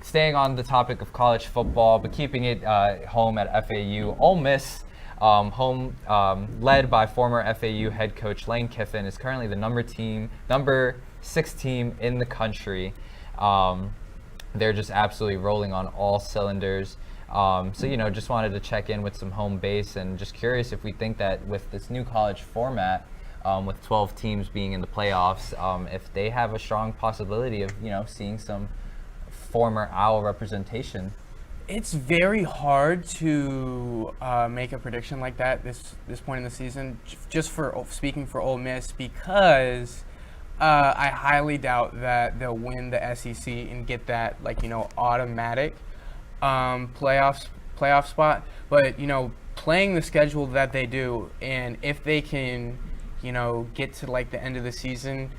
Staying on the topic of college football, but keeping it home at FAU, Ole Miss, led by former FAU head coach Lane Kiffin, is currently the number 6 team in the country. They're just absolutely rolling on all cylinders. So, you know, just wanted to check in with some home base, and just curious if we think that with this new college format, with 12 teams being in the playoffs, if they have a strong possibility of, you know, seeing some former Owl representation. It's very hard to make a prediction like that this point in the season, just for speaking for Ole Miss, because I highly doubt that they'll win the SEC and get that, like, you know, automatic playoff spot. But, you know, playing the schedule that they do, and if they can, you know, get to like the end of the season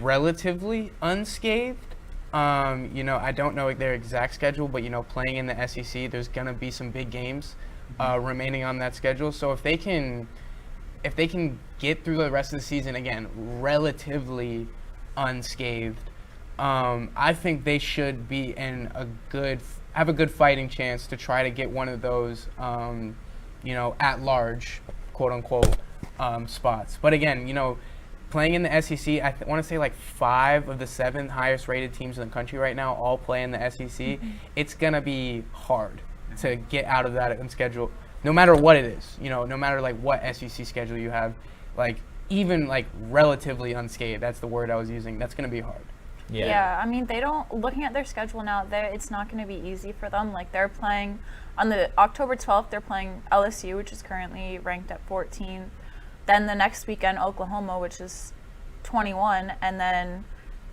relatively unscathed. You know, I don't know their exact schedule, but, you know, playing in the SEC, there's going to be some big games remaining on that schedule. So if they can get through the rest of the season, again, relatively unscathed, I think they should be have a good fighting chance to try to get one of those, you know, at large, quote unquote, spots. But again, you know, playing in the SEC, I want to say like 5 of the 7 highest rated teams in the country right now all play in the SEC. It's going to be hard to get out of that schedule, no matter what it is, you know, no matter like what SEC schedule you have, like even like relatively unscathed, that's the word I was using, that's going to be hard. Yeah, I mean, looking at their schedule now, it's not going to be easy for them. Like, they're playing, on the October 12th, they're playing LSU, which is currently ranked at 14. Then the next weekend, Oklahoma, which is 21. And then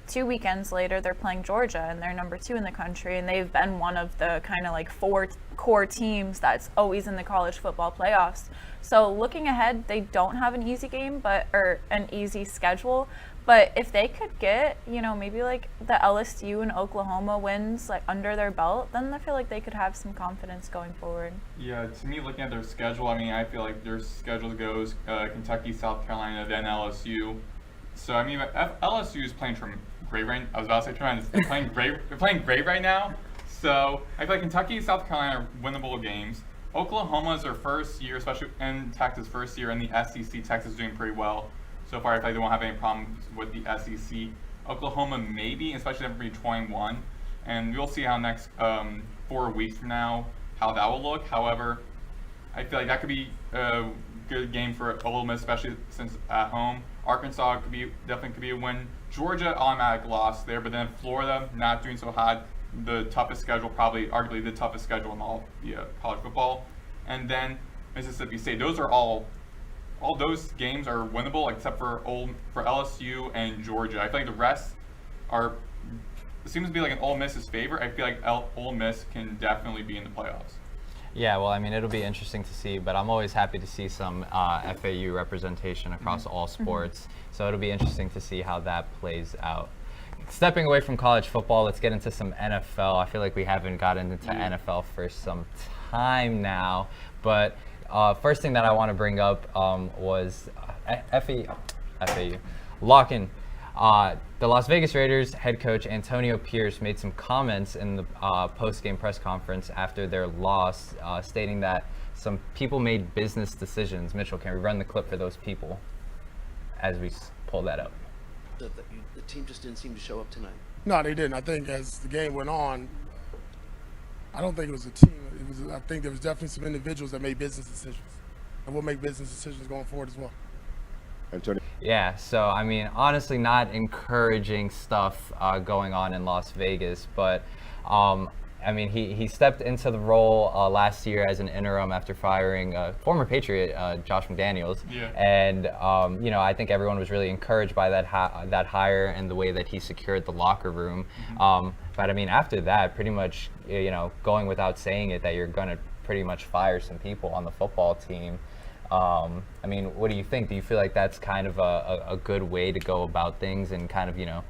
2 weekends later, they're playing Georgia, and they're number 2 in the country. And they've been one of the kind of like 4 core teams that's always in the college football playoffs. So looking ahead, they don't have an easy game, or an easy schedule. But if they could get, you know, maybe like the LSU and Oklahoma wins like under their belt, then I feel like they could have some confidence going forward. Yeah, to me, looking at their schedule, I mean, I feel like their schedule goes Kentucky, South Carolina, then LSU. So I mean, LSU is playing great right. I was about to say tremendous. They're playing great. They're playing great right now. So I feel like Kentucky, South Carolina are winnable games. Oklahoma is their first year, especially in Texas' first year in the SEC. Texas is doing pretty well. So far, I feel like they won't have any problems with the SEC. Oklahoma maybe, especially after being 21. And we'll see how next 4 weeks from now, how that will look. However, I feel like that could be a good game for Ole Miss, especially since at home. Arkansas definitely could be a win. Georgia, automatic loss there. But then Florida, not doing so hot. The toughest schedule, probably arguably the toughest schedule in all college football. And then Mississippi State. Those are all those games are winnable except for LSU and Georgia. I feel like the rest seems to be like an Ole Miss's favor. I feel like Ole Miss can definitely be in the playoffs. Yeah, well, I mean, it'll be interesting to see, but I'm always happy to see some FAU representation across all sports. So it'll be interesting to see how that plays out. Stepping away from college football, let's get into some NFL. I feel like we haven't gotten into NFL for some time now, but first thing that I want to bring up was FAU. Locking. The Las Vegas Raiders head coach Antonio Pierce made some comments in the post-game press conference after their loss, stating that some people made business decisions. Mitchell, can we run the clip for those people as we pull that up? The team just didn't seem to show up tonight. No, they didn't. I think as the game went on, I don't think it was a team. I think there was definitely some individuals that made business decisions, and will make business decisions going forward as well. Yeah, so I mean, honestly, not encouraging stuff going on in Las Vegas, but I mean, he stepped into the role last year as an interim after firing former Patriot Josh McDaniels, and you know, I think everyone was really encouraged by that hire and the way that he secured the locker room. But I mean, after that, pretty much, you know, going without saying it, that you're gonna pretty much fire some people on the football team. I mean, what do you think? Do you feel like that's kind of a good way to go about things and kind of, you know,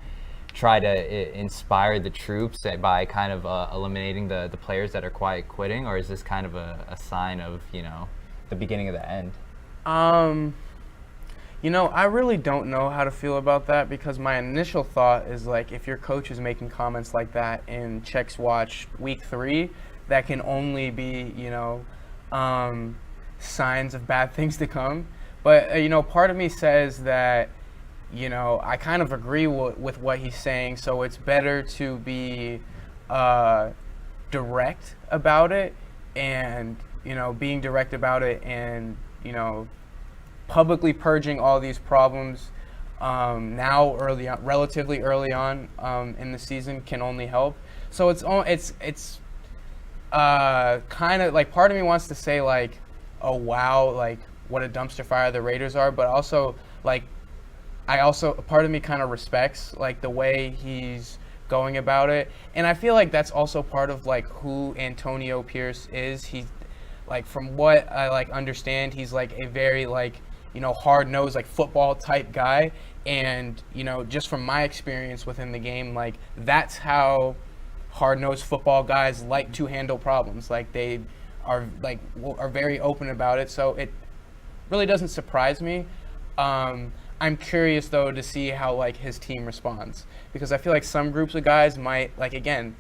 try to inspire the troops by kind of eliminating the players that are quiet quitting, or is this kind of a sign of, you know, the beginning of the end? You know, I really don't know how to feel about that, because my initial thought is like, if your coach is making comments like that in Checks Watch week 3, that can only be, you know, signs of bad things to come. But you know, part of me says that, you know, I kind of agree with what he's saying, so it's better to be direct about it, and, you know, being direct about it, and, you know, publicly purging all these problems now relatively early on in the season can only help. So it's kind of like, part of me wants to say like, oh wow, like what a dumpster fire the Raiders are, but also like, part of me kind of respects like the way he's going about it, and I feel like that's also part of like who Antonio Pierce is. He's like, from what I like understand, he's like a very like, you know, hard-nosed like football type guy, and you know, just from my experience within the game, like that's how hard-nosed football guys like to handle problems. Like they are very open about it, so it really doesn't surprise me. I'm curious though to see how like his team responds, because I feel like some groups of guys might, like, again,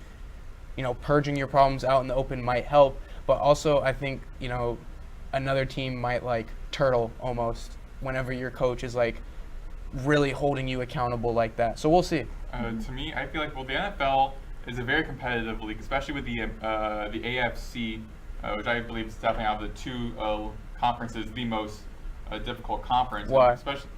you know, purging your problems out in the open might help, but also I think, you know, another team might like turtle almost whenever your coach is like really holding you accountable like that. So we'll see. To me, I feel like, well, the NFL is a very competitive league, especially with the AFC, which I believe is definitely out of the two conferences the most difficult conference. Why? Especially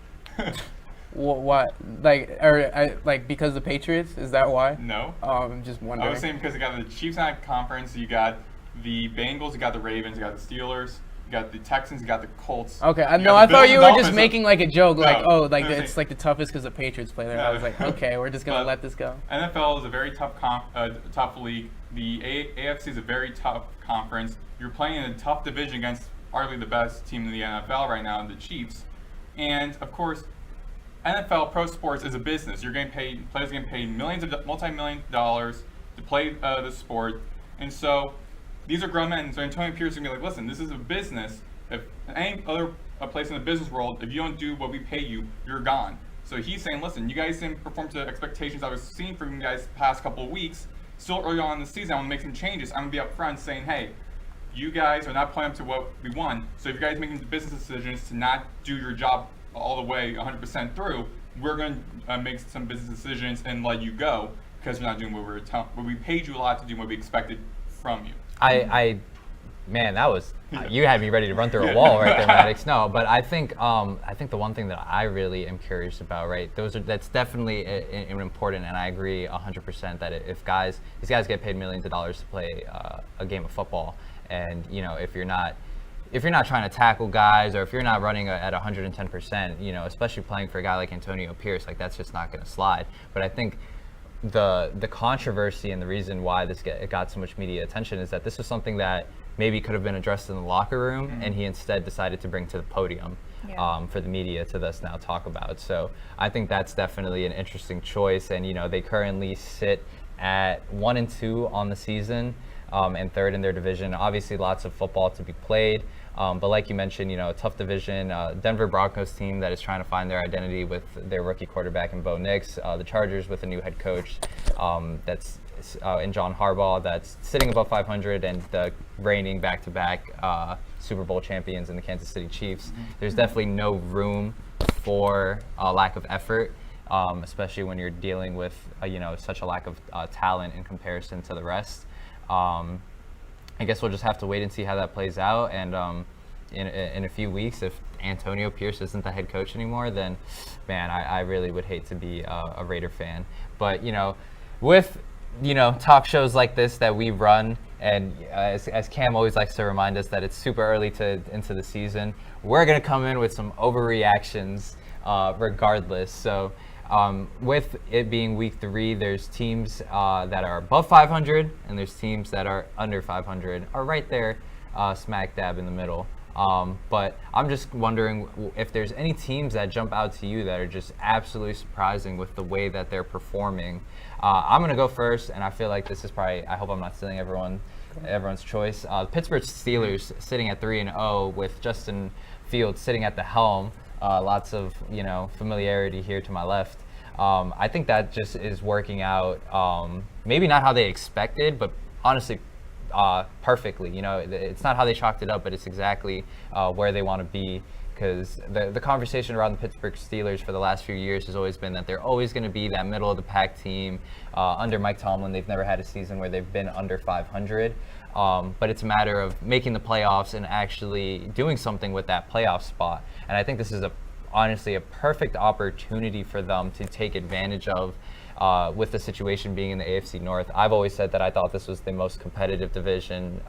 What? Like because of the Patriots? Is that why? No. I'm just wondering. I was saying because you got the Chiefs in that conference, you got the Bengals, you got the Ravens, you got the Steelers, you got the Texans, you got the Colts. Okay, I thought you were just making like a joke, like, oh, like it's like the toughest because the Patriots play there. I was like, okay, we're just gonna let this go. NFL is a very tough tough league. The AFC is a very tough conference. You're playing in a tough division against arguably the best team in the NFL right now, the Chiefs. And of course, NFL pro sports is a business. You're getting paid, players are getting paid multi-million dollars to play the sport, and so these are grown men. So Antonio Pierce is gonna be like, listen, this is a business. If any other place in the business world, if you don't do what we pay you, you're gone. So he's saying, listen, you guys didn't perform to expectations I was seeing from you guys the past couple of weeks. Still early on in the season, I want to make some changes. I'm gonna be up front saying, hey, you guys are not playing up to what we want. So if you guys are making the business decisions to not do your job all the way 100% through, we're going to make some business decisions and let you go because you're not doing what we paid you a lot to do, what we expected from you. Man, that was you had me ready to run through a wall right there, Maddox. No, but I think the one thing that I really am curious about, right? That's definitely important, and I agree 100% that if these guys get paid millions of dollars to play a game of football, and you know, if you're not trying to tackle guys, or if you're not running at 110%, you know, especially playing for a guy like Antonio Pierce, like that's just not going to slide. But I think the controversy and the reason why it got so much media attention is that this was something that maybe could have been addressed in the locker room, and he instead decided to bring to the podium for the media to thus now talk about. So I think that's definitely an interesting choice. And you know, they currently sit at 1-2 on the season, and third in their division. Obviously, lots of football to be played. But like you mentioned, you know, a tough division. Denver Broncos team that is trying to find their identity with their rookie quarterback in Bo Nix. The Chargers with a new head coach that's in John Harbaugh, that's sitting above 500, and the reigning back-to-back Super Bowl champions in the Kansas City Chiefs. There's definitely no room for a lack of effort, especially when you're dealing with you know, such a lack of talent in comparison to the rest. I guess we'll just have to wait and see how that plays out. And in a few weeks, if Antonio Pierce isn't the head coach anymore, then, man, I really would hate to be a Raider fan. But, with, talk shows like this that we run, and as Cam always likes to remind us that it's super early into the season, we're going to come in with some overreactions regardless. So with it being week 3, there's teams that are above 500 and there's teams that are under 500, are right there smack dab in the middle. But I'm just wondering if there's any teams that jump out to you that are just absolutely surprising with the way that they're performing. I'm going to go first, and I feel like this is probably, I hope I'm not stealing everyone's choice. The Pittsburgh Steelers sitting at 3-0 with Justin Fields sitting at the helm. Lots of, familiarity here to my left. I think that just is working out, maybe not how they expected, but honestly, perfectly. It's not how they chalked it up, but it's exactly where they want to be. Because the conversation around the Pittsburgh Steelers for the last few years has always been that they're always going to be that middle of the pack team. Under Mike Tomlin, they've never had a season where they've been under 500. But it's a matter of making the playoffs and actually doing something with that playoff spot. And I think this is honestly a perfect opportunity for them to take advantage of. With the situation being in the AFC North. I've always said that I thought this was the most competitive division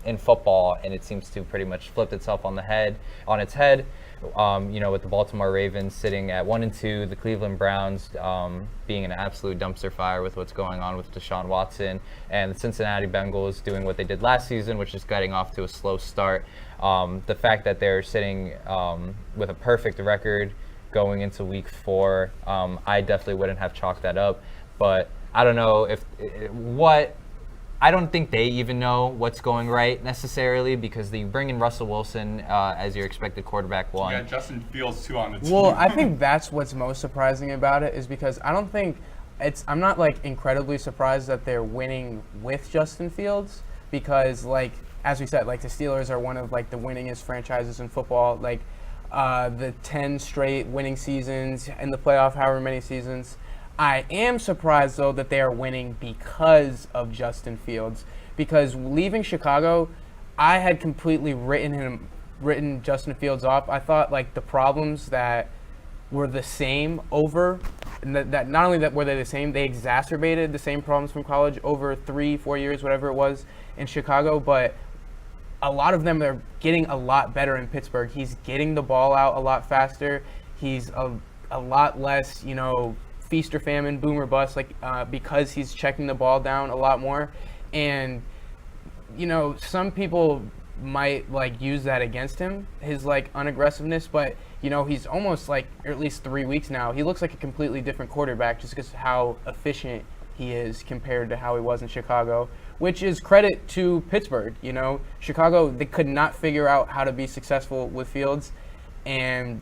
in football, and it seems to pretty much flipped itself on its head. With the Baltimore Ravens sitting at 1-2, the Cleveland Browns being an absolute dumpster fire with what's going on with Deshaun Watson, and the Cincinnati Bengals doing what they did last season, which is getting off to a slow start. The fact that they're sitting with a perfect record going into week 4, I definitely wouldn't have chalked that up. But I don't know I don't think they even know what's going right necessarily, because you bring in Russell Wilson as your expected quarterback one. You got Justin Fields too on the team. Well, I think that's what's most surprising about it, is because I don't think I'm not incredibly surprised that they're winning with Justin Fields, because as we said, the Steelers are one of the winningest franchises in football. The 10 straight winning seasons in the playoff, however many seasons. I am surprised, though, that they are winning because of Justin Fields. Because leaving Chicago, I had completely written Justin Fields off. I thought the problems that were the same that not only that were they the same, they exacerbated the same problems from college over 3-4 years, whatever it was, in Chicago. But a lot of them are getting a lot better in Pittsburgh. He's getting the ball out a lot faster. He's a lot less, feast or famine, boom or bust, because he's checking the ball down a lot more. And, some people might use that against him, his unaggressiveness, but he's almost or at least 3 weeks now, he looks like a completely different quarterback just because of how efficient he is compared to how he was in Chicago, which is credit to Pittsburgh. Chicago, they could not figure out how to be successful with Fields, and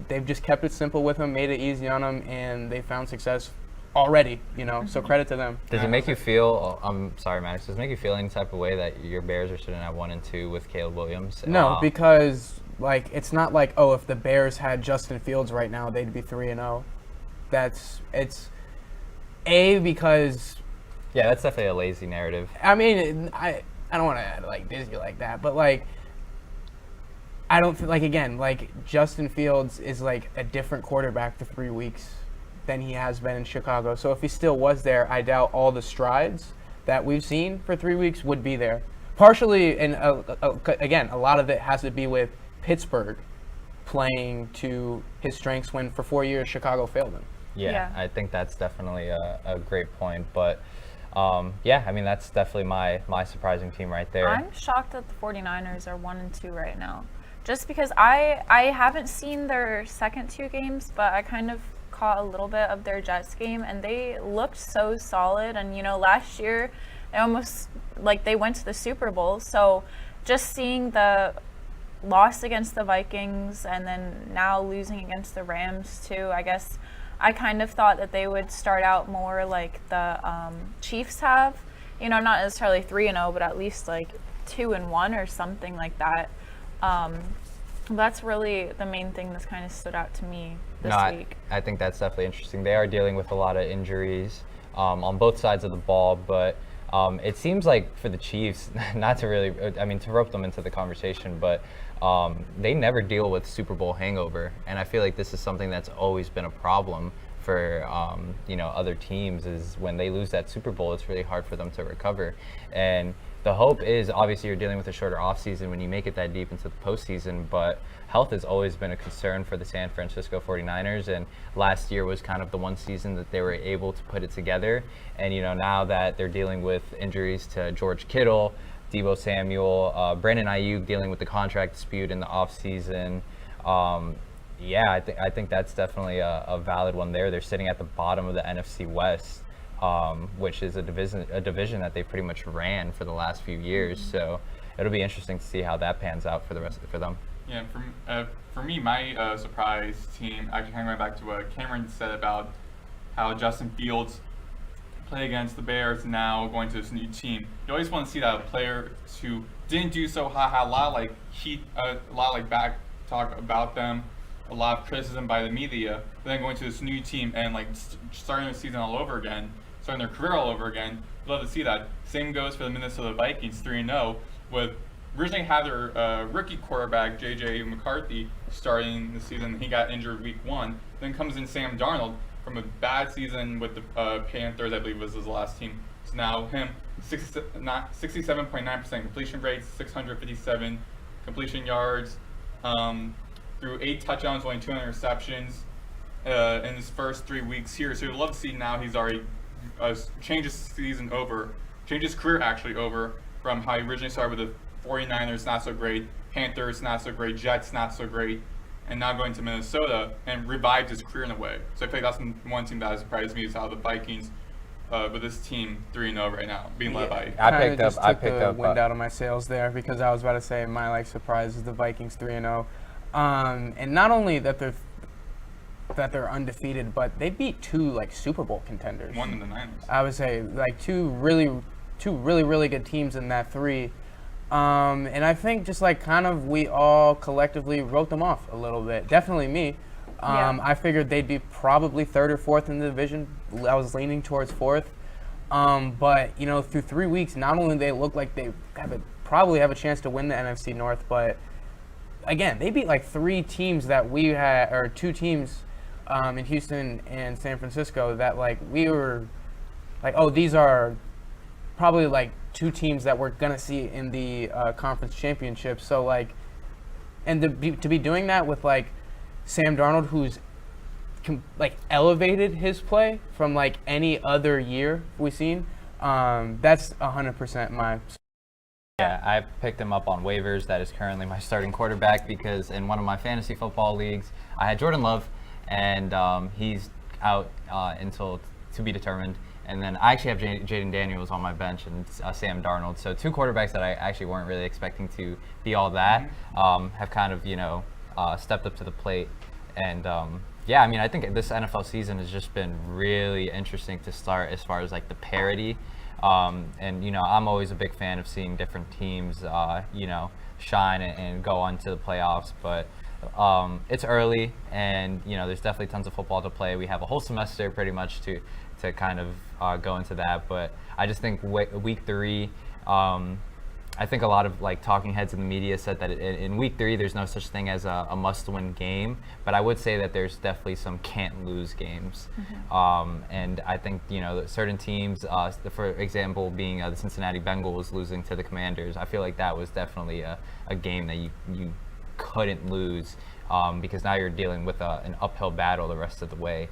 they've just kept it simple with him, made it easy on him, and they found success already. So credit to them. Does it make you feel? I'm sorry, Maddox. Does it make you feel any type of way that your Bears are sitting at 1-2 with Caleb Williams? No, because it's not if the Bears had Justin Fields right now, they'd be 3-0. Because yeah, that's definitely a lazy narrative. I mean, I don't want to add Disney like that, but I don't feel again, Justin Fields is a different quarterback for 3 weeks than he has been in Chicago. So if he still was there, I doubt all the strides that we've seen for 3 weeks would be there. Partially, and again, a lot of it has to be with Pittsburgh playing to his strengths when for 4 years Chicago failed him. Yeah, I think that's definitely a great point. But that's definitely my surprising team right there. I'm shocked that the 49ers are 1-2 right now. Just because I haven't seen their second 2 games, but I kind of caught a little bit of their Jets game, and they looked so solid. And last year they almost they went to the Super Bowl. So just seeing the loss against the Vikings and then now losing against the Rams too, I guess I kind of thought that they would start out more like the Chiefs have, not necessarily 3-0, but at least 2-1 or something like that. That's really the main thing that's kind of stood out to me this week. I think that's definitely interesting. They are dealing with a lot of injuries on both sides of the ball, but It seems like for the Chiefs, not to really, I mean, to rope them into the conversation, but they never deal with Super Bowl hangover. And I feel like this is something that's always been a problem for other teams, is when they lose that Super Bowl, it's really hard for them to recover. And the hope is, obviously, you're dealing with a shorter offseason when you make it that deep into the postseason, but health has always been a concern for the San Francisco 49ers, and last year was kind of the one season that they were able to put it together. And now that they're dealing with injuries to George Kittle, Deebo Samuel, Brandon Ayuk dealing with the contract dispute in the offseason, I think that's definitely a valid one there. They're sitting at the bottom of the NFC West, which is a division that they pretty much ran for the last few years. So it'll be interesting to see how that pans out for them. Yeah, for me, my surprise team, actually kind of going back to what Cameron said about how Justin Fields played against the Bears, now going to this new team. You always want to see that players who didn't do so hot, had a lot of back talk about them, a lot of criticism by the media, but then going to this new team and starting their season all over again, starting their career all over again. Love to see that. Same goes for the Minnesota Vikings, 3-0, with originally had their rookie quarterback, J.J. McCarthy, starting the season. He got injured week 1. Then comes in Sam Darnold from a bad season with the Panthers, I believe was his last team. So now him, 67.9% completion rate, 657 completion yards, through 8 touchdowns, only 2 interceptions in his first 3 weeks here. So you'd love to see now he's already changed his career actually over from how he originally started with the 49ers, not so great, Panthers, not so great, Jets, not so great, and now going to Minnesota and revived his career in a way. So I think that's one thing that has surprised me, is how the Vikings, with this team 3-0 right now, being led by. I picked up wind out of my sails there, because I was about to say my surprise is the Vikings 3-0, and not only that they're undefeated, but they beat 2 Super Bowl contenders. One in the Niners. I would say two really good teams in that 3. And I think just we all collectively wrote them off a little bit. Definitely me. I figured they'd be probably 3rd or 4th in the division. I was leaning towards 4th. But through 3 weeks, not only they look like they probably have a chance to win the NFC North, but again, they beat 3 teams that we had, or 2 teams in Houston and San Francisco that we were these are probably 2 teams that we're gonna see in the conference championship. So and to be doing that with Sam Darnold, who's elevated his play from any other year we've seen, that's 100% my. Yeah, I picked him up on waivers. That is currently my starting quarterback, because in one of my fantasy football leagues, I had Jordan Love, and he's out until to be determined. And then I actually have Jaden Daniels on my bench and Sam Darnold. So 2 quarterbacks that I actually weren't really expecting to be all that have kind of, stepped up to the plate. And I think this NFL season has just been really interesting to start as far as the parity. And I'm always a big fan of seeing different teams, shine and go on to the playoffs. But it's early, and there's definitely tons of football to play. We have a whole semester pretty much to kind of go into that. But I just think week 3, I think a lot of talking heads in the media said that in week 3 there's no such thing as a must-win game, but I would say that there's definitely some can't-lose games. And I think certain teams, for example, being the Cincinnati Bengals losing to the Commanders, I feel like that was definitely a game that you couldn't lose, because now you're dealing with an uphill battle the rest of the way.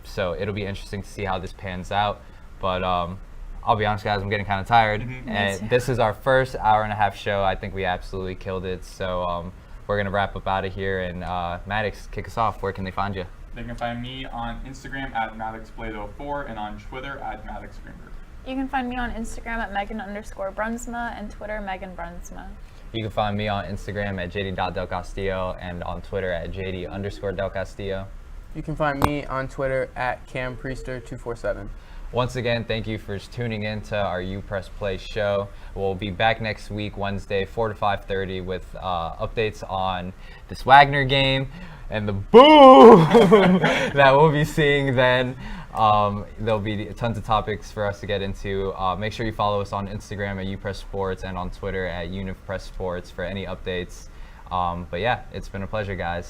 So it'll be interesting to see how this pans out. But I'll be honest, guys, I'm getting kind of tired. And this is our first hour-and-a-half show. I think we absolutely killed it. So we're going to wrap up out of here. And Maddox, kick us off. Where can they find you? They can find me on Instagram at MaddoxBlade04 and on Twitter at Maddox Greenberg. You can find me on Instagram at Megan_Bruinsma and Twitter Megan Bruinsma. You can find me on Instagram at jd.delcastillo and on Twitter at jd_delcastillo. You can find me on Twitter at CamPriester247. Once again, thank you for tuning in to our UPress Play show. We'll be back next week, Wednesday, 4 to 5:30, with updates on this Wagner game. and the boom that we'll be seeing then. There'll be tons of topics for us to get into. Make sure you follow us on Instagram at UPress Sports and on Twitter at UnivPress Sports for any updates. But yeah, it's been a pleasure, guys.